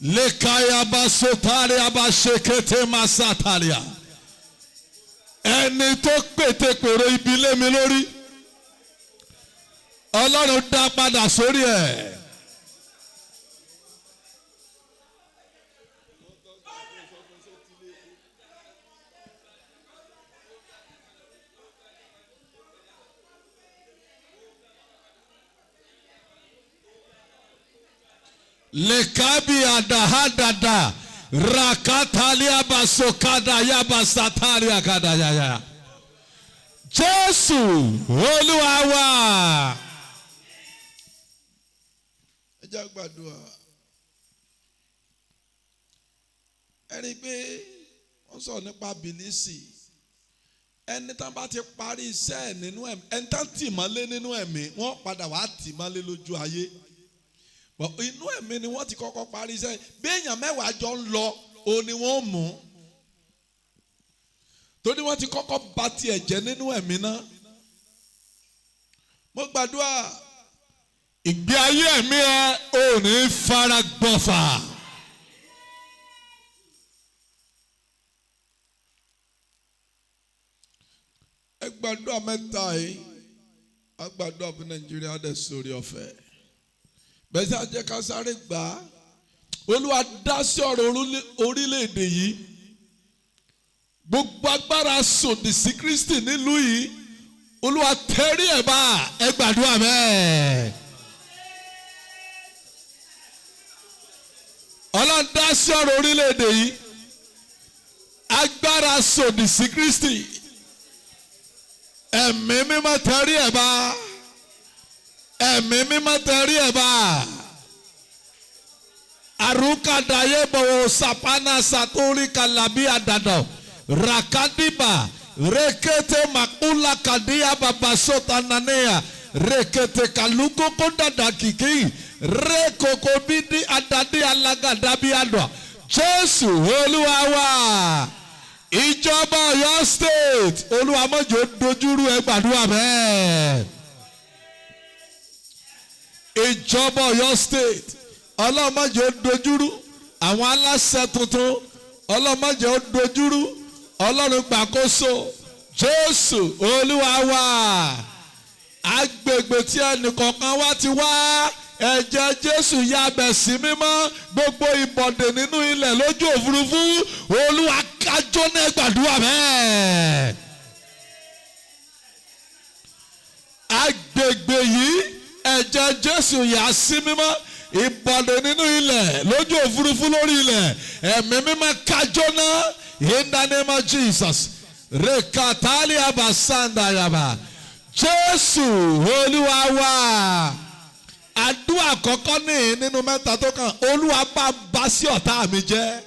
Lekaya basotaria bashekete masataria. Ẹni tó pètèpèrò ibi lé mi lórí. Ọlọ́run dá padà sórí ẹ̀. Lekabi adahadada rakatalia basokada yabasataria kadaya. Jésù Olúwa wa. Ẹ jẹ́ gbàdúrà. Ẹ rí i pé wọ́n sọ̀rọ̀ nípa bìlísì. Ẹni tán bá ti parí iṣẹ́ nínú ẹ̀mí ẹni tán tì mọ́lé nínú ẹ̀mí wọ́n padà wá tì mọ́lé lójú ayé. Inú ẹ̀mí ni wọ́n ti kọ́kọ́ parí iṣẹ́ bí èèyàn mẹ́wàá jọ ń lọ òun ni wọ́n mú torí wọ́n ti kọ́kọ́ bà tiẹ̀ jẹ́ nínú ẹ̀mí náà. Mo gbàdúrà ìgbé ayé ẹ̀mí ẹ ò ní fara gbọ́fà. ẹ gbàdúrà mẹ́ta yìí a gbàdúrà fún Nàìjíríà dẹ̀ sórí ọ̀fẹ́. Bẹ́ẹ̀ sá jẹ́ ká sáré gbà á. Olúwa dá sí ọ̀rọ̀ orílẹ̀-èdè yìí. Gbogbo agbára sòdì sí Kristi nílùú yìí. Olúwa tẹrí ẹ̀ bá ẹ gbàdúrà bẹ́ẹ̀. Ọlọ́run dá sí ọ̀rọ̀ orílẹ̀-èdè yìí. Agbára sòdì sí Kristi. Ẹ̀mí mímọ́ tẹrí ẹ̀ bá. Ẹ̀mí mímọ́ tẹrí ẹ̀ bá. Aruka daye bo sapana satori kalabi adado. Rakadiba. Rekete makula kadia babasota nanea. Rekete kaluko konda dakiki. Rekoko bidi adadi alaga dabi adwa. Jésù Olúwa wa. Ìjọba Ọ̀yọ́ state Olúwa má jẹ́ ó dojúrú, ẹ gbàdúrà bẹ́ẹ̀. Ìjọba Ọ̀yọ́ state Ọlọ́run má jẹ́ ó dojúrú. Àwọn aláṣẹ tuntun Ọlọ́run má jẹ́ ó dojúrú. Ọlọ́run gbàkóso. Jésù Olúwa wa. Agbègbè tí ẹnìkọ̀ọ̀kan wá ti wá, ẹ̀jẹ̀ Jésù yabẹ̀ sí mímọ́. Gbogbo ìbọ̀dè nínú ilẹ̀ lójú òfurufú Olúwa kájọ́ náà, gbàdúrà bẹ́ẹ̀. Agbègbè yìí ẹ̀jẹ̀ Jésù yà sí mímọ́. Ìbọ̀dè nínú ilẹ̀ lójú òfurufú lórí ilẹ̀, ẹ̀mí mímọ́ kájọ́ náà in the name of Jesus. Rekatali abasanda yaba. Jésù Olúwa wa. Àdúrà àkọ́kọ́ nínú mẹ́ta tó kàn, Olúwa bá sí ọ̀tá mi jẹ́.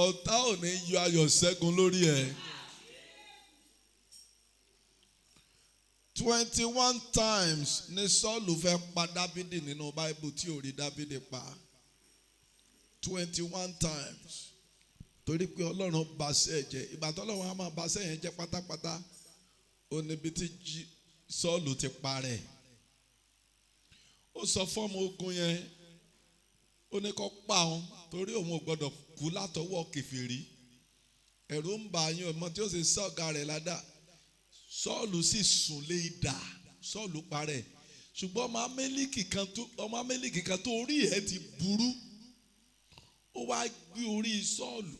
Ọ̀tá ò ní yọ ayọ̀ ṣẹ́gun lórí ẹ̀. 21 times ní Sọ́ọ̀lù fẹ́ pa Dáfídì nínú Báíbù tí ò rí Dáfídì pa. 21 times. Torí pé Ọlọ́run baṣẹ́ jẹ́. Ìgbà tó Ọlọ́run á máa baṣẹ́ yẹn jẹ́ pátápátá, ó níbi tí Sọ́ọ̀lù ti parẹ́. Ó sọ fọ́mọ ogun yẹn, ó ní kó pa òun torí òun ò gbọ́dọ̀ kú látọwọ́ kèfèrí. Ẹ̀rù ń bà yín, ọmọ tí ó sì sọ̀gá rẹ̀ ládàá. Sọ́ọ̀lù sì sùn lé idà, Sọ́ọ̀lù parẹ́. Ṣùgbọ́n ọmọ Amẹ́líkì kan tó orí ẹ̀ ti burú, ó wá gbé orí Sọ́ọ̀lù,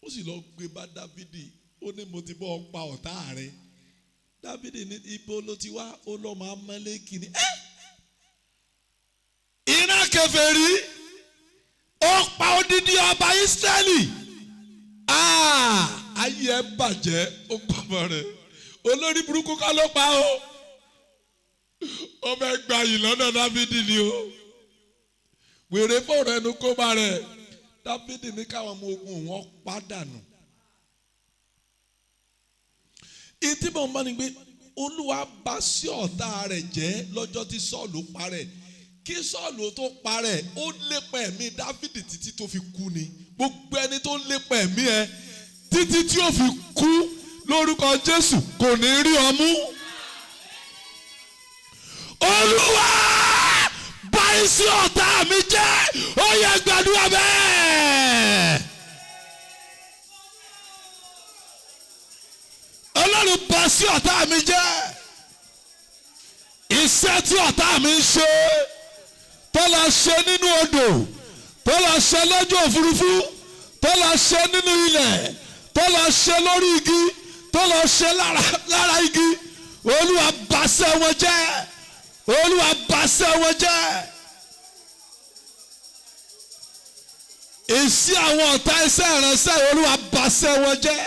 ó sì lọ gbé bá Dáfídì. Ó ní mo ti bọ́ ọ pa ọ̀tá rẹ̀. Dáfídì ní ibo ló ti wá, ó lọ́mọ Amẹ́líkì ni. Iná kèfèrí ó pa odidi ọba Ísírẹ́lì. Ayé ẹ bàjẹ́, ó pamọ́ rẹ̀. Olórí burúkú ká ló pa o. Ó fẹ́ gba yìí lọ́dọ̀ Dáfídì ni o. Wèrè fòrò ẹnu kó bá rẹ̀. Dáfídì ní káwọn ọmọ ogun wọn pàdánù. Ìtí mọ̀ mọ́ ni pé Olúwa bá sí ọ̀tá rẹ̀ jẹ́ lọ́jọ́ tí Sọ́ọ̀lù parẹ́. Kí Sọ́ọ̀lù tó parẹ́, ó lépa ẹ̀mí Dáfídì títí tó fi kú ni. Gbogbo ẹni tó lépa ẹ̀mí ẹ títí tí ó fi kú lórúkọ Jésù kò ní rí ọmú. Olúwa bá sí ọ̀tá mi jẹ́, ó yẹ gbàdúrà bẹ́ẹ̀. Ọlọ́run bá sí ọ̀tá mi jẹ́. Iṣẹ́ tí ọ̀tá mi ń ṣe, tó lọ ṣe nínú odò, tó lọ ṣe lójú òfurufú, tó lọ ṣe nínú ilẹ̀, tó lọ ṣe lórí igi, tó lọ ṣe lára igi, Olúwa bàṣẹ́ wọn jẹ́. Olúwa bàṣẹ́ wọn jẹ́. Èsì àwọn ọ̀tá iṣẹ́ ìránṣẹ́ Olúwa bàṣẹ́ wọn jẹ́.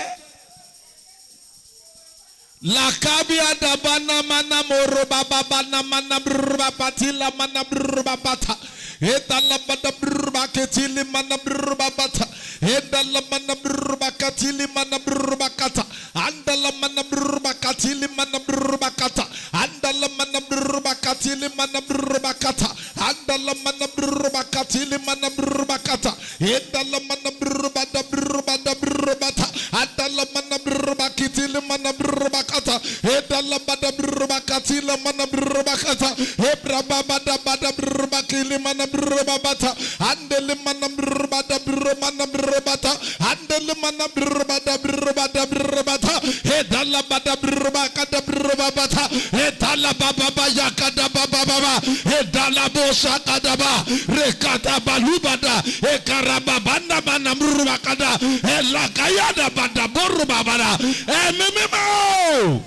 Lakabia dabana mana moro baba bana mana brba patila mana brba bata. Edala mana brba ketili mana brba bata. Edala mana brba katili mana brba kata. Andala mana brba katili mana brba kata. Andala mana brba katili mana brba kata. Andala mana brba katili mana brba kata. Edala mana brba da brba da brba ta. Andala mana brba kitili mana brba kata. Edala mana brba katili mana brba kata. Ebraba bada bada brba kili mana brba bata. Andele mana brba da brba mana brba ta. Andele mana brba da brba da brba ta. Edala bada brba kata brba bata. Edala baba baya kata baba baba. Edala bosa kata ba. Rekata balubada. Ekaraba banda mana brba kata. Elakaya da bada brba bada. Emememo.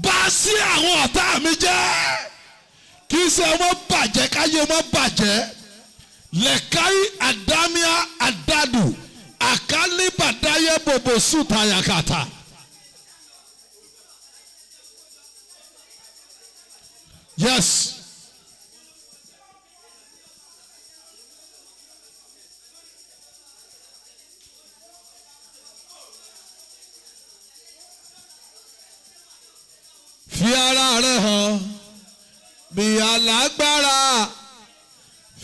Bá sí àwọn ọ̀tá mi jẹ́. Kì í ṣe wọ́n bàjẹ́ káyé wọ́n bàjẹ́. Lẹ́káyí àdámíà àdádù. Àkálí bàdáyé bòbò sùtà yàkàtà. Yes. Fi ara rẹ̀ hàn bí alágbára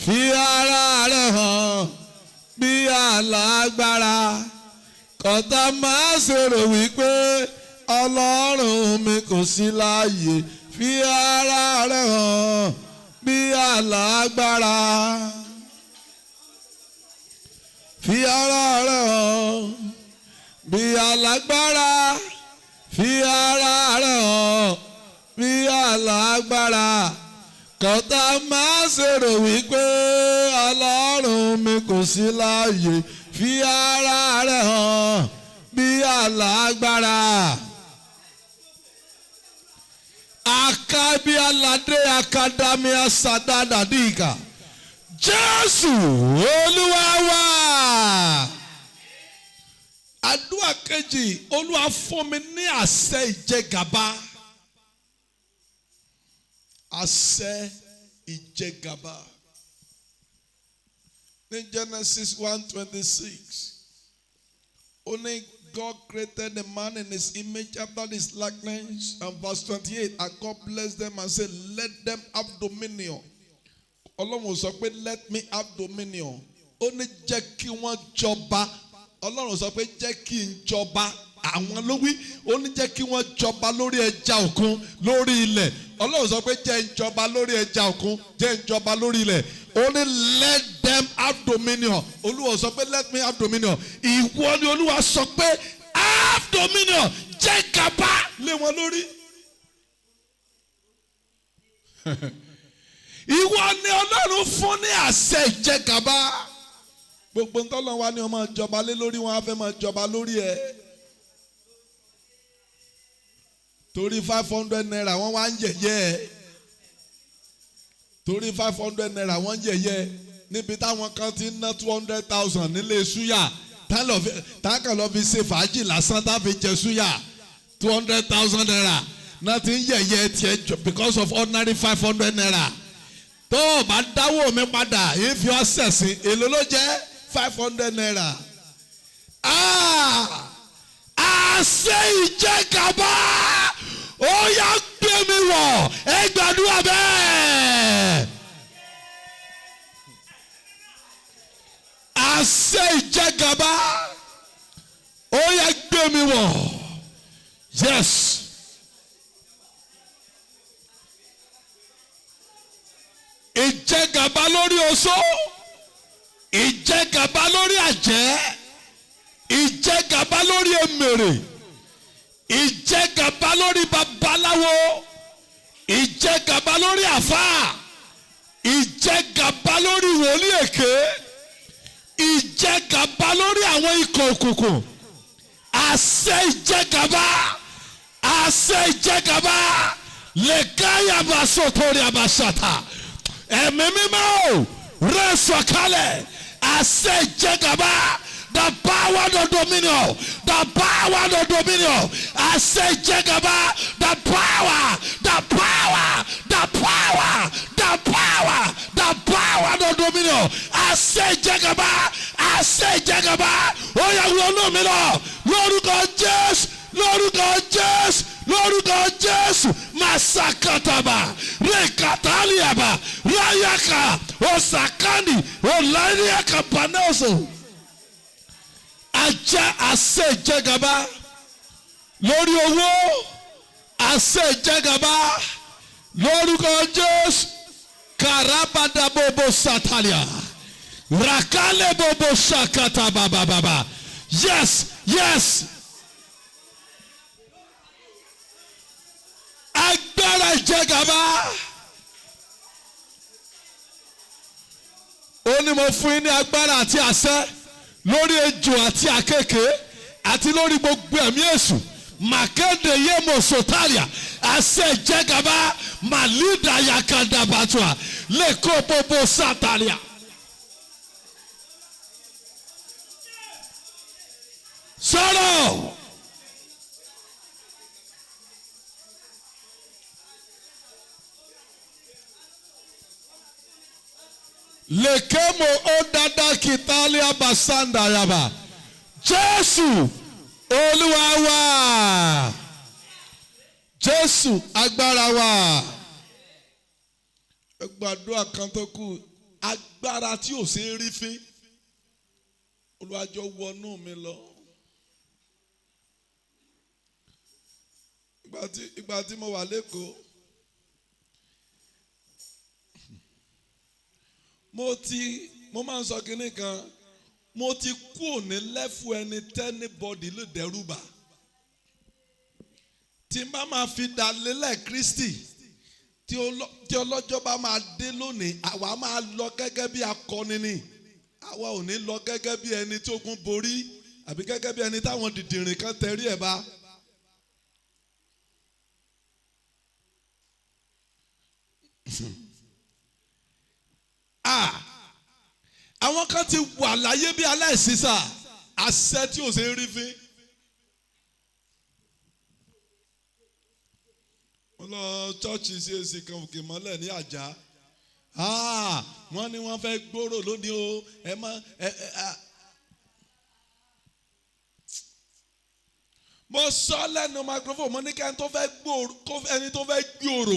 fi ara rẹ̀ hàn bí alágbára kọ́tà máa ṣe rò wípé Ọlọ́run mi kò sí láàyè fi ara rẹ̀ hàn bí alágbára fi ara rẹ̀ hàn bí alágbára fi ara rẹ̀ hàn bí alágbára kọ́tà máa ṣe rò wípé Ọlọ́run mi kò sí láàyè fi ara rẹ̀ hàn bí alágbára. Akabi alade akadami asadada diga. Jésù Olúwa wa. Àdúrà kejì, Olúwa fún mi ní àṣẹ ìjẹgàba. Àṣẹ ìjẹgàba. In Genesis 1:26, only God created the man in his image after his likeness. And verse 28, and God blessed them and said, let them have dominion. Ọlọ́run sọ pé let me have dominion. Ó ní jẹ́ kí wọ́n jọba. Ọlọ́run sọ pé jẹ́ kí n jọba. Àwọn ló wí. Ó ní jẹ́ kí wọ́n jọba lórí ẹja òkun, lórí ilẹ̀. Ọlọ́run sọ pé jẹ́ n jọba lórí ẹja òkun, jẹ́ n jọba lórí ilẹ̀. Only let them have dominion. Olúwa sọ pé let me have dominion. Ìwọ ni Olúwa sọ pé have dominion. Jẹ́ gàba lé wọn lórí. Ìwọ ni Ọlọ́run fún ní àṣẹ ìjẹgàba. Gbogbo nǹkan lọ́wọ́ wa ni wọ́n máa jọba lé lórí, wọn á fẹ́ máa jọba lórí ẹ̀. Torí 500 naira wọ́n wá ń yẹ̀yẹ́ ẹ̀. Torí 500 naira wọ́n ń yẹ̀yẹ́ níbi táwọn kan ti ń ná 200,000 nílé súyà táǹkà lọ fi ṣe fàájì lásán tá fi jẹ súyà 200,000 naira náà ti ń yẹ̀yẹ́ tiẹ̀ because of ordinary 500 naira. Tó o bá dáwọ́ mi padà yìí fi ọ́ sẹ̀sìn èlò ló jẹ́ 500 naira. Àṣẹ ìjẹgàba ó yá gbé mi wọ̀ ẹ gbàdúrà bẹ́ẹ̀. Àṣẹ ìjẹgàba ó yá gbé mi wọ̀. Yes. Ìjẹgàba lórí oṣó, ìjẹgàba lórí àjẹ́, ìjẹgàba lórí èmèrè, ìjẹgàba lórí babaláwo, ìjẹgàba lórí àfáà, ìjẹgàba lórí wòlíì èké, ìjẹgàba lórí àwọn ikọ̀ òkùnkùn. Àṣẹ ìjẹgàba, àṣẹ ìjẹgàba lè káyàbá sótórí àbáṣàtà. Ẹ̀mí mímọ́ rẹ̀ sọ̀kalẹ̀. Àṣẹ ìjẹgàba, the power of dominion, the power of dominion. Àṣẹ ìjẹgàba, the power, the power, the power, the power, the power of dominion. Àṣẹ ìjẹgàba, àṣẹ ìjẹgàba. Ó yá wọnú mi lọ lórúkọ Jésù, lórúkọ Jésù, lórúkọ Jésù. Masakataba, rekataliaba, rayaka, osakani, olariaka panoso. Ajá àṣẹ ìjẹgàba lórí owó, àṣẹ ìjẹgàba lórúkọ Jésù. Karabada bobo satalia, rakale bobo shakata baba. Yes, yes. Agbára ìjẹgàba. Ó ní mo fún yín ní agbára àti àṣẹ lórí ejò àti àkekèé àti lórí gbogbo ẹ̀mí èṣù. Màkéde yé mo sotalia. Àṣẹ ìjẹgàba màlídà yakadabatua lè kó bobo satalia. Sọ̀rọ̀. Lekemo odada kitalia basanda yaba. Jésù Olúwa wa. Jésù agbára wa. ẹ gbàdúrà kan tó kù, agbára tí ò ṣe é rí fín Olúwa jọ̀ọ́ wọnú mi lọ. Ìgbà tí mo wà lÉkòó mo máa ń sọ kinní kan, mo ti kú òní lẹ́fù ẹni tẹ́nibọ́dì lè dẹ́rù bà. Tí n bá máa fi dà lélẹ̀ Kristi, tí ọlọ́jọ́ bá máa dé lónìí, àwa máa lọ gẹ́gẹ́ bí akọni ni. Àwa ò ní lọ gẹ́gẹ́ bí ẹni tí ogun borí àbí gẹ́gẹ́ bí ẹni táwọn dìdìrìn kan tẹrí ẹ̀ bá. Àwọn kan ti wà láyé bí aláìsísà, àṣẹ tí ò ṣe é rí fín. Wọ́n lọ chọ́ọ̀chì CAC kan òkè mọ́lẹ̀ ní Àjà. Wọ́n ní wọ́n fẹ́ gbòòrò lónìí o, mo sọ lẹ́nu microphone, mo ní kí ẹni tó fẹ́ gbòòrò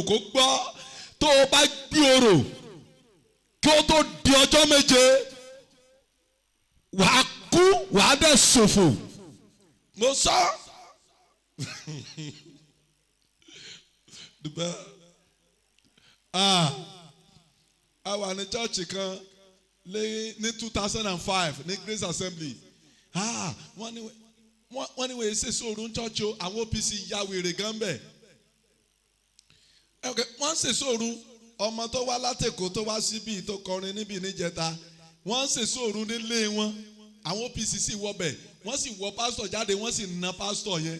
kó gbọ́. Tó o bá gbòòrò kí o tó di ọjọ́ méje, wàá kú, wàá dẹ̀ ṣòfò. Mo sọ. A wà ní chọ́ọ̀chì kan ní 2005 ní Grace Assembly. Wọ́n ní wọ́n ṣe sóòrù ń chọ́ọ̀chì o, àwọn OPC ya wèrè gan bẹ̀. Wọ́n ṣe sóòrù, ọmọ tó wá látẹ̀kọ́ tó wá síbí tó kọrin níbí níjẹta, wọ́n ṣe sóòrù nílé wọn, àwọn OPC sì wọ bẹ̀, wọ́n sì wọ pásítọ̀ jáde, wọ́n sì na pásítọ̀ yẹn.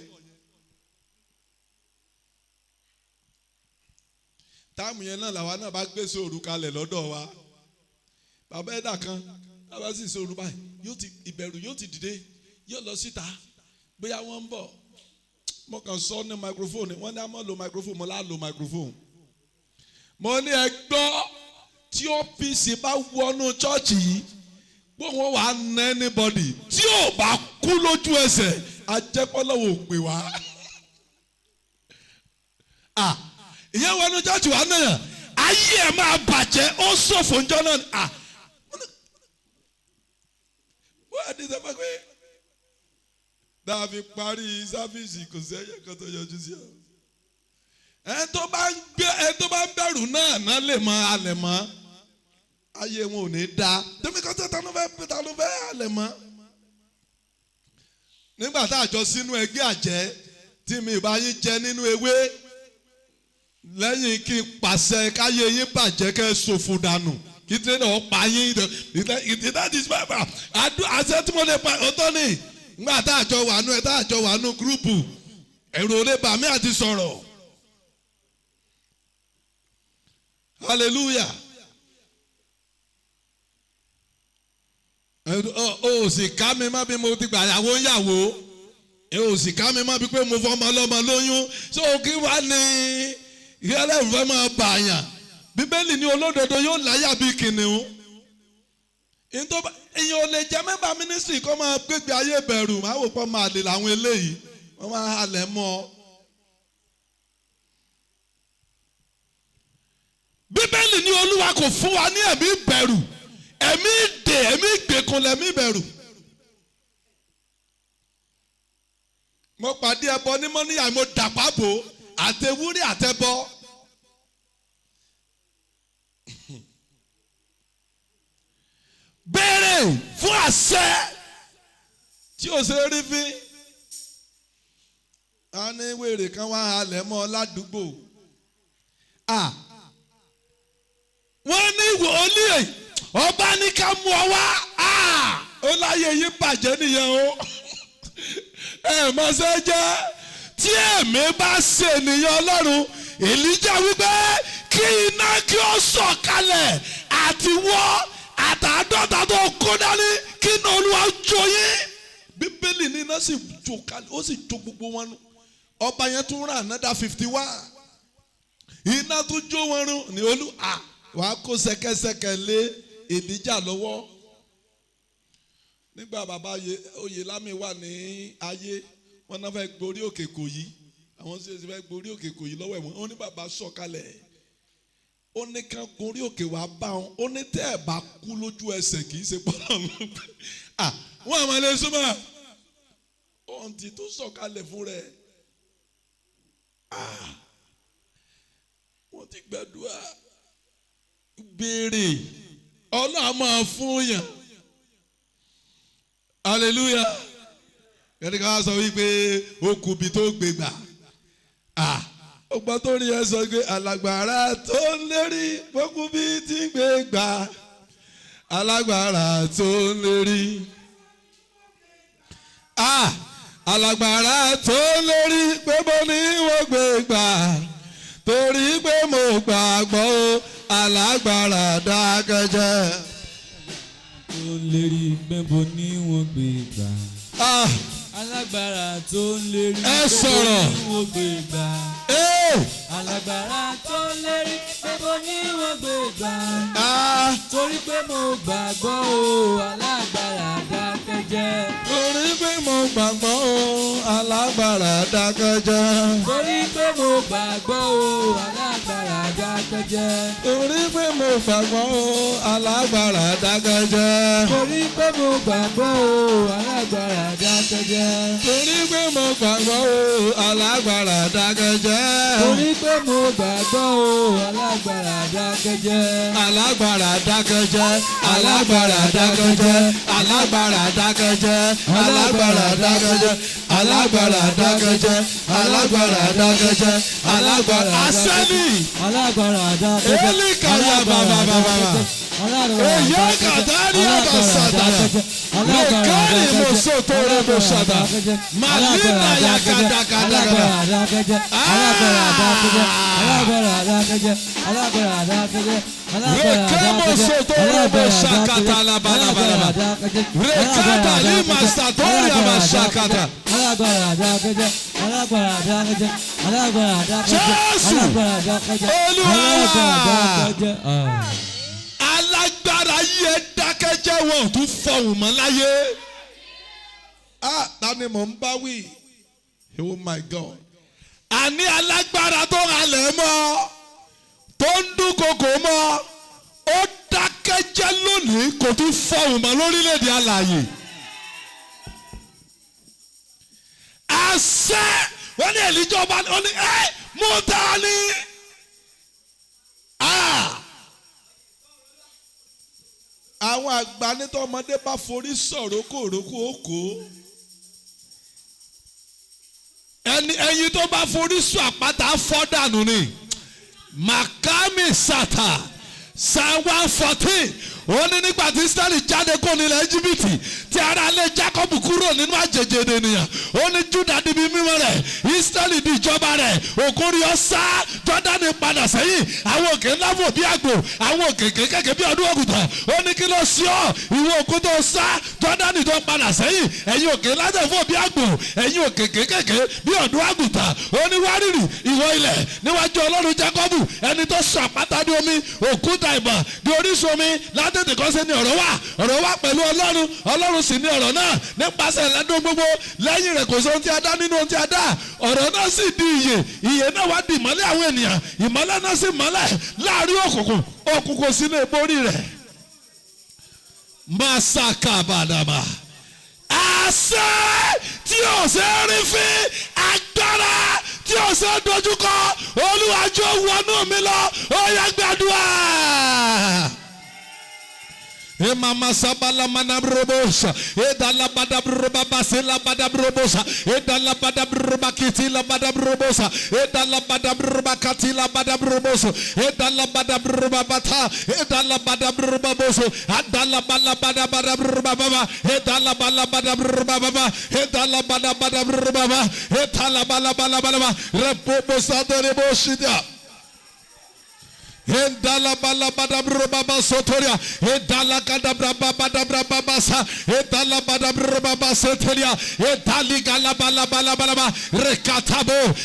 Táàmù yẹn náà làwa náà bá gbé sóòrù kalẹ̀ lọ́dọ̀ wa. Bàbá ẹ̀dà kan bàbá sì sóòrù báyìí, ìbẹ̀rù yóò ti dìde, yóò lọ síta, bóyá wọ́n ń bọ̀. Mo kàn sọ ní microphone, wọ́n ní a máa lo microphone, mo lá lo microphone. Mo ní ẹ gbọ́, tí OPC bá wọnú chọ́ọ̀chì yìí, wọ́n wà á ná anybody, tí ò bá kú lójú ẹsẹ̀, ajẹ́pọ́lọ́wọ́ ò pè wá. Ìyẹn wọnú chọ́ọ̀chì wa náà, ayé ẹ̀ máa bàjẹ́, ó ṣòfò ńjọ́ náà. Wọ́n á di sẹ́pẹ́ pé dàbí parí sáfíìsì kò sẹ́yìn kan tó yọjú sí ọ. Ẹni tó bá ń bẹ̀rù náà lè mọ alẹ̀ mọ́. Ayé wọn ò ní da. Tẹ́mi kan tẹ́ ta ló fẹ́ alẹ̀ mọ́. Nígbà tá a jọ sínú ẹgbẹ́ àjẹ́ tí mi ìbá yín jẹ nínú ewé, lẹ́yìn kí n pàṣẹ káyé yín bàjẹ́ kẹ́ ṣòfò dànù, kí tẹ́lẹ̀ ọ̀ pa yín. That is my power. Àṣẹ tí mo lè pa ọ̀tọ̀ ni. Nígbà tá a jọ wà nù gúrúùpù, ẹ̀rù ò lè bà mí àti sọ̀rọ̀. Hallelujah. O sì ká mi má bí mo ti gbà yàwó ń yàwó. O sì ká mi má bí pé mo fọmọ ọlọ́mọ lóyún. So kí wá ní ìyẹ́lẹ́rù fẹ́ máa bàyàn. Bíbélì ní olódodo yóò láyà bí kìnìún. Èyàn ò lè jẹ́ mẹ́bà mínísírì kó máa gbégbé ayé bẹ̀rù. Máa wò pọ̀ máa lè làwọn eléyìí. Wọ́n máa halẹ̀ mọ́ ọ. Bíbélì ní Olúwa kò fún wa ní ẹ̀mí ìbẹ̀rù, ẹ̀mí ìdè, ẹ̀mí ìgbèkùn lẹ̀mí ìbẹ̀rù. Mo pàdé ẹbọ ní mọ́níyà, mo dàpá bò àtẹwúrí àtẹbọ. Béèrè fún àṣẹ tí o ṣe rí fín. A ní wèrè kan wá halẹ̀ mọ́ ládùúgbò. Wọ́n ní wòlíì ọba ní ká mú ọ wá. Ó láyé yín bàjẹ́ nìyẹn o. Ẹ mọ̀ ṣe jẹ́ tí ẹ̀mí bá ṣe ènìyàn Ọlọ́run, Èlíjà wípé kí iná kí ó sọ̀kalẹ̀ àti wọ́ àtàdọ́ta tó kó dání kí iná Olúwa jó yín. Bíbélì ní iná sì jó kalẹ̀, ó sì jó gbogbo wọn nù. Ọba yẹn tún rà another 51. Iná tún jó wọn rún ní wàá kó ṣẹ̀kẹ̀ṣẹ̀kẹ̀ lé Èlíjà lọ́wọ́. Nígbà bàbá Oyèlámì wà ní ayé, wọ́n náà fẹ́ gborí òkè Ìkòyí, àwọn sì fẹ́ gborí òkè Ìkòyí lọ́wọ́ ẹ̀wọ̀n. Wọ́n ní bàbá sọ̀kalẹ̀, ó ní ká gorí òkè wá bá wọn, ó ní tẹ́ ẹ̀ bá kú lójú ẹsẹ̀ kì í ṣe pọ́nlọ́ ló pé wọ́n àmọ́ ilé súnmọ́ ohun tí tó sọ̀kalẹ̀ fún rẹ̀ wọ́n ti gbàdúrà béèrè Ọlọ́run máa fún yàn hallelujah ẹni ká sọ wípé ó kù bí tó gbé gbà ọgbọ́n tó rí ẹ sọ pé alágbára tó ń lérí gbókù bí tí ń gbé gbà alágbára tó ń lérí alágbára tó ń lérí pé mo ní wọ́n gbé gbà torí pé mo gbàgbọ́ o alágbára dákẹ́jẹ́. tó ń lérí pé mo ní wọ́n gbé gbà. Alágbára tó ń lérí ẹ sọ̀rọ̀. pé mo ní wọ́n gbé gbà. Alágbára tó ń lérí pé mo ní wọ́n gbé gbà. Torí pé mo gbàgbọ́ o alágbára dákẹ́jẹ́. Torí pé mo gbàgbọ́ o alágbára dákẹ́jẹ́. Torí pé mo gbàgbọ́ o alágbára dákẹ́jẹ́. Torí pé mo gbàgbọ́ o alágbára dákẹ́jẹ́. Torí pé mo gbàgbọ́ o alágbára dákẹ́jẹ́. Torí pé mo gbàgbọ́ o alágbára dákẹ́jẹ́. Torí pé mo gbàgbọ́ o alágbára dákẹ́jẹ́. Alágbára dákẹ́jẹ́. Alágbára dákẹ́jẹ́. Alágbára dákẹ́jẹ́. Alágbára dákẹ́jẹ́. Alágbára dákẹ́jẹ́. Alágbára dákẹ́jẹ́. Alágbára asẹ́ni. Alágbára dákẹ́jẹ́. Eli kaya baba baba. Eye kadari abasada. Lekari mosotore mosada. Malina ya kada kada kada. Alágbára dákẹ́jẹ́. Alágbára dákẹ́jẹ́. Alágbára dákẹ́jẹ́. Rekemo sotore mosakata la bala bala. Rekata lima satori abashakata. Alágbára dákẹ́jẹ́. Alágbára dákẹ́jẹ́. Alágbára dákẹ́jẹ́. Jésù. Alágbára dákẹ́jẹ́. Olúwa. Alágbára dákẹ́jẹ́. Alágbára yẹ dákẹ́jẹ́ wọn tún fọhùn mọ́ láyé. Tani mò ń bá wí? Oh my God. Àní alágbára tó halẹ̀ mọ́, tó ń dúnkokò mọ́, ó dákẹ́jẹ́ lónìí kò tún fọhùn mọ́ lórílẹ̀‐èdè alààyè. Àṣẹ wọ́n ní èlíjọba wọ́n ní mú ta ni. Àwọn àgbà nítọ́ ọmọdé bá forí sọ̀rọ̀ kòrókò òkò. Ẹyin tó bá forí sọ àpáta fọ́ dànù ni. Màkàmì sàtà Psalm 114 ó ní nígbà tí Ísírẹ́lì jáde kó nílẹ̀ Íjíbítì tí ará ilé Jákọ́bù kúrò nínú àjèjì ènìyàn ó ní Júdà di ibi mímọ́ rẹ̀ Ísírẹ́lì di ìjọba rẹ̀ òkun rí ọ̀sá Jọ́dánì padà sẹ́yìn àwọn òkè ńlá fò bí àgbò àwọn òkè kékèké bí ọdún òkúta ó ní kí ló sí ọ ìwọ òkun tó sá Jọ́dánì tó padà sẹ́yìn ẹ̀yin òkè ńlá tẹ̀ fò bí àgbò ẹ̀yin òkè kékèké bí ọdún àgùntà ó ní wárìrì ìwọ ilẹ̀ níwájú Ọlọ́run Jákọ́bù ẹni tó sọ àpáta di omi òkúta ìbà di orísun omi látètè kọ́ sí ni ọ̀rọ̀ wà pẹ̀lú Ọlọ́run Ọlọ́run sì ni ọ̀rọ̀ náà nípasẹ̀ ẹ̀lẹ́dùn gbogbo lẹ́yìn rẹ̀ kò sí ohun tí a dá nínú ohun tí a dá ọ̀rọ̀ náà sì di ìyè náà wá di ìmọ́lẹ̀ àwọn ènìyàn ìmọ́lẹ̀ náà sì mọ́lẹ̀ láàrin òkùnkùn sínú ìborí rẹ̀ masaka badama àṣẹ tí o ṣe rí fín agbára tí o ṣe dojúkọ Olúwa jọ̀ọ́ wọnú mi lọ ó yá gbàdúrà. Mama sabala manabrobosa, edala badabroba basela badabrobosa, edala badabroba kitila badabrobosa, edala badabroba katila badabrobosa, edala badabroba bata, edala badabroba boso, adala bala badabroba baba, edala bala badabroba baba, edala bala badabroba baba, edala bala bala bala, repobosa de rebosida. Endala bala badabro baba sotoria, endala kadabra badabra babasa, endala badabro baba sotoria, endali gala bala bala bala, rekatabo,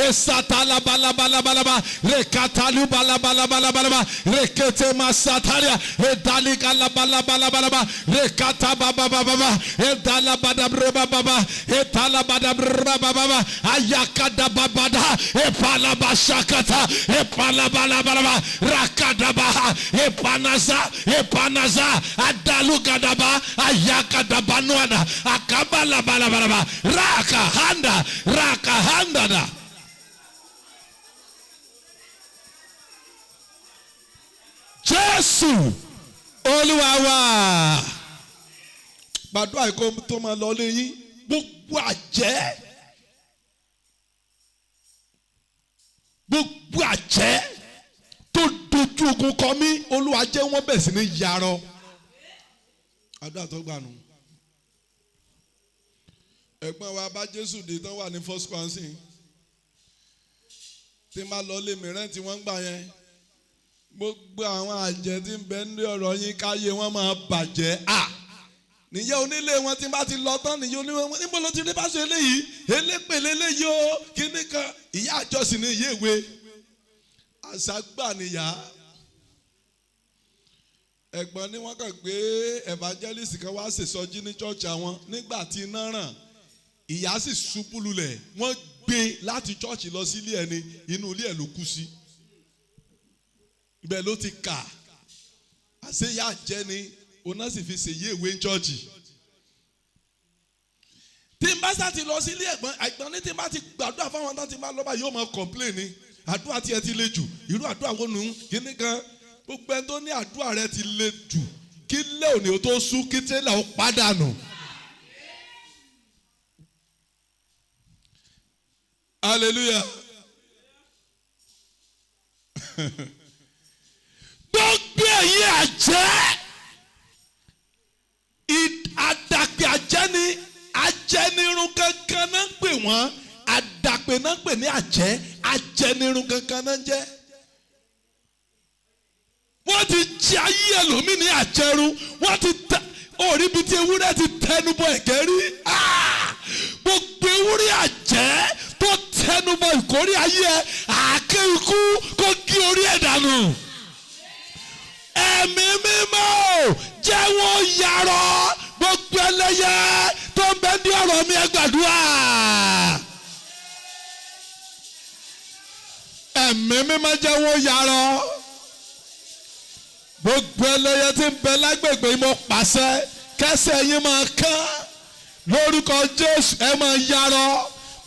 esatala bala bala bala, rekatalu bala bala bala, rekete masataria, endali gala bala bala bala, rekataba baba, endala badabro baba, endala badabro baba, ayakada babada, epala bashakata, epala Akabalabalaba, Rakadaba, Epanaza, Adalugadaba, Ayakadabanuada, Akabalabalaba, Rakahanda. Jésù Olúwa wa. Gbàdúrà ìkó tó máa lọ lé yín gbogbo àjẹ́ tó dojú ogun kọ mí Olúwa jẹ́ wọ́n bẹ̀ sí ní yarọ. Àdúrà tó gbà nù. Ẹ̀gbọ́n wa bá Jésù dé tán wà ní first council tí máa lọ lé mìíràn tí wọ́n ń gbà yẹn gbogbo àwọn àjẹ́ tí ń bẹ ní ọ̀rọ̀ yín káyé wọn máa bàjẹ́ níyẹn onílé wọn tí bá ti lọ tán níyẹn onílé wọn níbo ló ti rí bá ṣe eléyìí elépèlé eléyìí o kíní kan ìyá àjọsìn ní ìyé ìwé àṣàgbà nìyá ẹ̀gbọ́n ni wọ́n kàn pé evangelist kan wá ṣèṣọjí ní church àwọn nígbà tí iná ràn ìyá sì ṣubú lulẹ̀ wọ́n gbé láti church lọ sí ilé ẹni inú ilé ẹ̀ ló kú sí ibẹ̀ ló ti kà àṣeyà jẹ́ ni ona sì fi ṣèyí ìwé chọ́ọ̀chì tí n bá sá ti lọ sí ilé ẹ̀gbọ́n ní tí n bá ti gbàdúrà fáwọn tó ti máa lọ́ba yóò máa complain ni àdúrà tiẹ̀ ti le jù irú àdúrà wo nù kíní kan gbogbo ẹni tó ní àdúrà rẹ ti le jù kí lé òní o tó sú kí tẹ́lẹ̀ ó pàdánù. Hallelujah. Gbogbo ẹ̀yin àjẹ́ àdàpè àjẹ́ ni ajẹnirun kankan náà ń pè wọ́n àdàpè náà ń pè ní àjẹ́ ajẹnirun kankan náà ń jẹ́. Wọ́n ti jí ayé ẹlòmíì ní àjẹrun wọ́n ti tẹ orí bíi ti ewúrẹ́ ti tẹnubọ ẹ̀gẹ́ rí gbogbo ewúrẹ́ àjẹ́ tó tẹnubọ ìkórè ayé ẹ àáké ikú kó gé orí ẹ̀ dànù. Ẹ̀mí mímọ́ jẹ́ wọ́n yarọ gbogbo ẹlẹ́yẹ tó ń bẹ ní ọ̀rọ̀ mi ẹ gbàdúrà. Ẹ̀mí mímọ́ jẹ́ wọ́n yarọ gbogbo ẹlẹ́yẹ tí ń bẹ lágbègbè mo pàṣẹ kẹsẹ̀ yín máa kán lórúkọ Jésù ẹ máa yarọ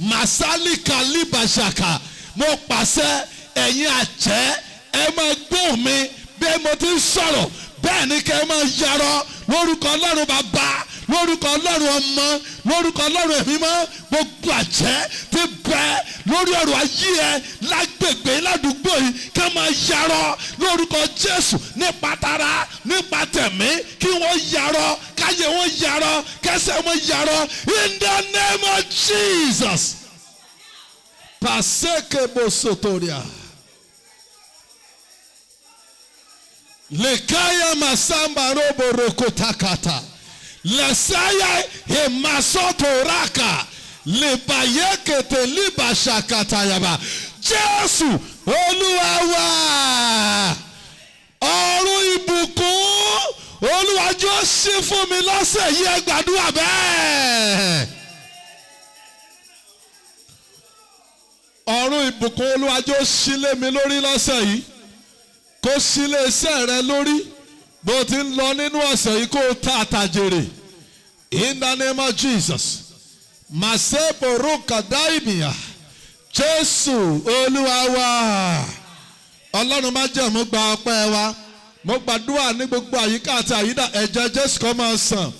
màsálì kàlíbàṣàkà mo pàṣẹ ẹ̀yin àjẹ́ ẹ máa gbóhùn mi bẹ́ẹ̀ mo ti ń sọ̀rọ̀ bẹ́ẹ̀ ni kẹ́ ẹ máa yarọ lórúkọ Ọlọ́run bàbá lórúkọ Ọlọ́run ọmọ lórúkọ Ọlọ́run ẹ̀mí mọ́ gbogbo àjẹ́ ti bẹ lórí ọ̀rọ̀ ayé ẹ lágbègbè ládùúgbò yìí kẹ́ máa yarọ lórúkọ Jésù nípa tara nípa tẹ̀mí kí wọ́n yarọ káyé wọ́n yarọ kẹsẹ̀ wọ́n yarọ in the name of Jesus. Paseke bosotoria. Lekaya masamba robo rokotakata. Lesaya hemasoto raka. Lebayekete libashakata yaba. Jésù Olúwa wa. Ọ̀run ìbùkún Olúwa jọ̀ọ́ ṣí fún mi lọ́sẹ̀ yìí ẹ gbàdúrà bẹ́ẹ̀. Ọ̀run ìbùkún Olúwa jọ̀ọ́ ṣí lé mi lórí lọ́sẹ̀ yìí. Kó sílé iṣẹ́ rẹ lórí bó ti ń lọ nínú ọ̀sẹ̀ yìí kó ta àtàjèrè in the name of Jesus. Màsẹ́bòrò kàdáìmìyà Jésù Olúwa wa. Ọlọ́run má jẹ́ mú gba ọpẹ́ wa. Mo gbàdúrà ní gbogbo àyíká àti àyídà ẹ̀jẹ̀ Jésù kó máa sàn.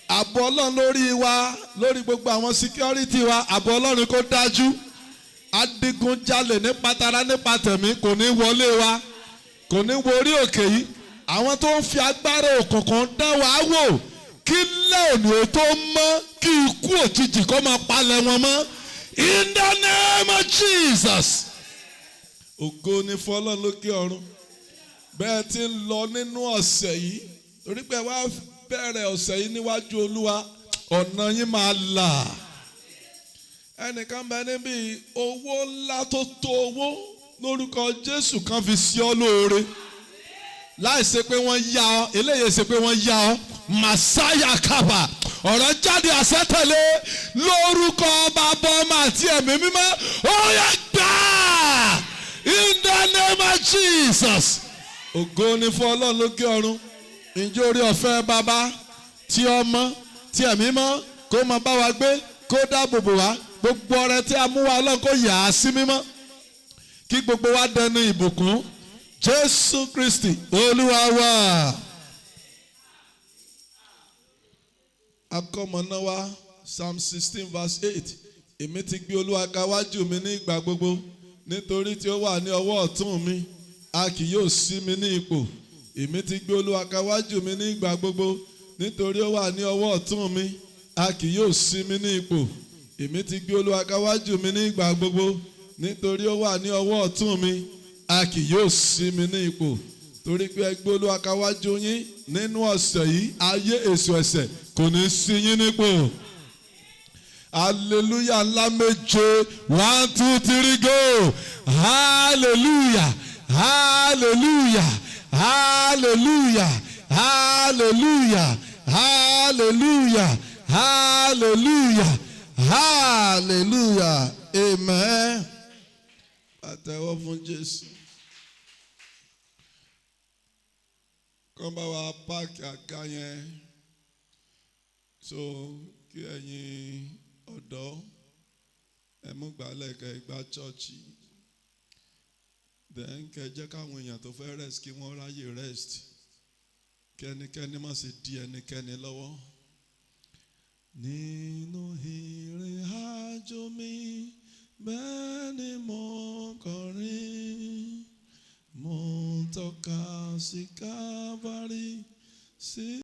Ààbò Ọlọ́run lórí wa lórí gbogbo àwọn security wa ààbò Ọlọ́run kó dájú. Adigunjalè nípa tara nípa tẹ̀mí kò ní wọlé wa. Kò ní wo orí òkè yìí àwọn tó ń fi agbára òkùnkùn dán wa wò kí lẹ́ẹ̀nì ó tó mọ́ kí ikú òjijì kó máa palẹ̀ wọn mọ́ in the name of Jesus. Ògo ni fún Ọlọ́run lókè ọ̀run bẹ́ẹ̀ ti ń lọ nínú ọ̀sẹ̀ yìí torí pé wá bẹ̀rẹ̀ ọ̀sẹ̀ yìí níwájú Olúwa ọ̀nà yín máa là. Ẹnìkan bẹ níbi owó ńlá tó tó owó lórúkọ Jésù kan fi sí ọ lóore láì ṣe pé wọ́n yá ọ eléyìí ṣe pé wọ́n yá ọ Màsáyà kábà ọ̀rọ̀ jáde àṣẹ́tẹ̀lé lórúkọ Bàbá Ọmọ àti Ẹ̀mí Mímọ́ ó yẹ gbà in the name of Jesus. Ògo ni fún Ọlọ́run lókè ọ̀run. Ǹjẹ́ orí ọ̀fẹ́ bàbá tí ọmọ tí ẹ̀mí mọ́ kó máa bá wa gbé kó dáàbò bò wá. Gbogbo ọrẹ tí a mú wa Ọlọ́run kó yà á sí mímọ́. Kí gbogbo wa dẹnu ìbùkún. Jésù Kristi Olúwa wa. Akọ́mọ̀nà wa Psalm 16 verse 8. Èmi ti gbé Olúwa ga wájú mi ní ìgbà gbogbo. Nítorí tí ó wà ní ọwọ́ ọ̀tún mi, a kì yóò ṣí mi ní ipò. Èmi ti gbé Olúwa ga wájú mi ní ìgbà gbogbo. Nítorí ó wà ní ọwọ́ ọ̀tún mi, a kì yóò ṣí mi ní ipò. Èmi ti gbé Olúwa ga wájú mi ní ìgbà gbogbo. Nítorí ó wà ní ọwọ́ ọ̀tún mi, a kì yóò ṣí mi ní ipò. Torí pé ẹ gbé Olúwa ga wájú yín nínú ọ̀sẹ̀ yìí, ayé èso ẹ̀ṣẹ̀ kò ní ṣí yín nípò. Hallelujah ńlá méje. 1, 2, 3 go. Hallelujah. Hallelujah. Hallelujah. Hallelujah. Hallelujah. Hallelujah. Hallelujah. Amen. Àtẹ́wọ́ fún Jésù. Kọ́ bá wa páàkì àga yẹn. So kí ẹ̀yin ọ̀dọ́ ẹ mú gbálẹ̀ kẹ́ gbá chọ́ọ̀chì. Then kẹ́ jẹ́ káwọn èèyàn tó fẹ́ rest kí wọ́n ráyè rest. Kẹ́nikẹ́ni má ṣe dí ẹnikẹ́ni lọ́wọ́. Nínú ìrìn àjò mi bẹ́ẹ̀ ni mo kọrin, mo ń tọ́ka sí Calvary sí.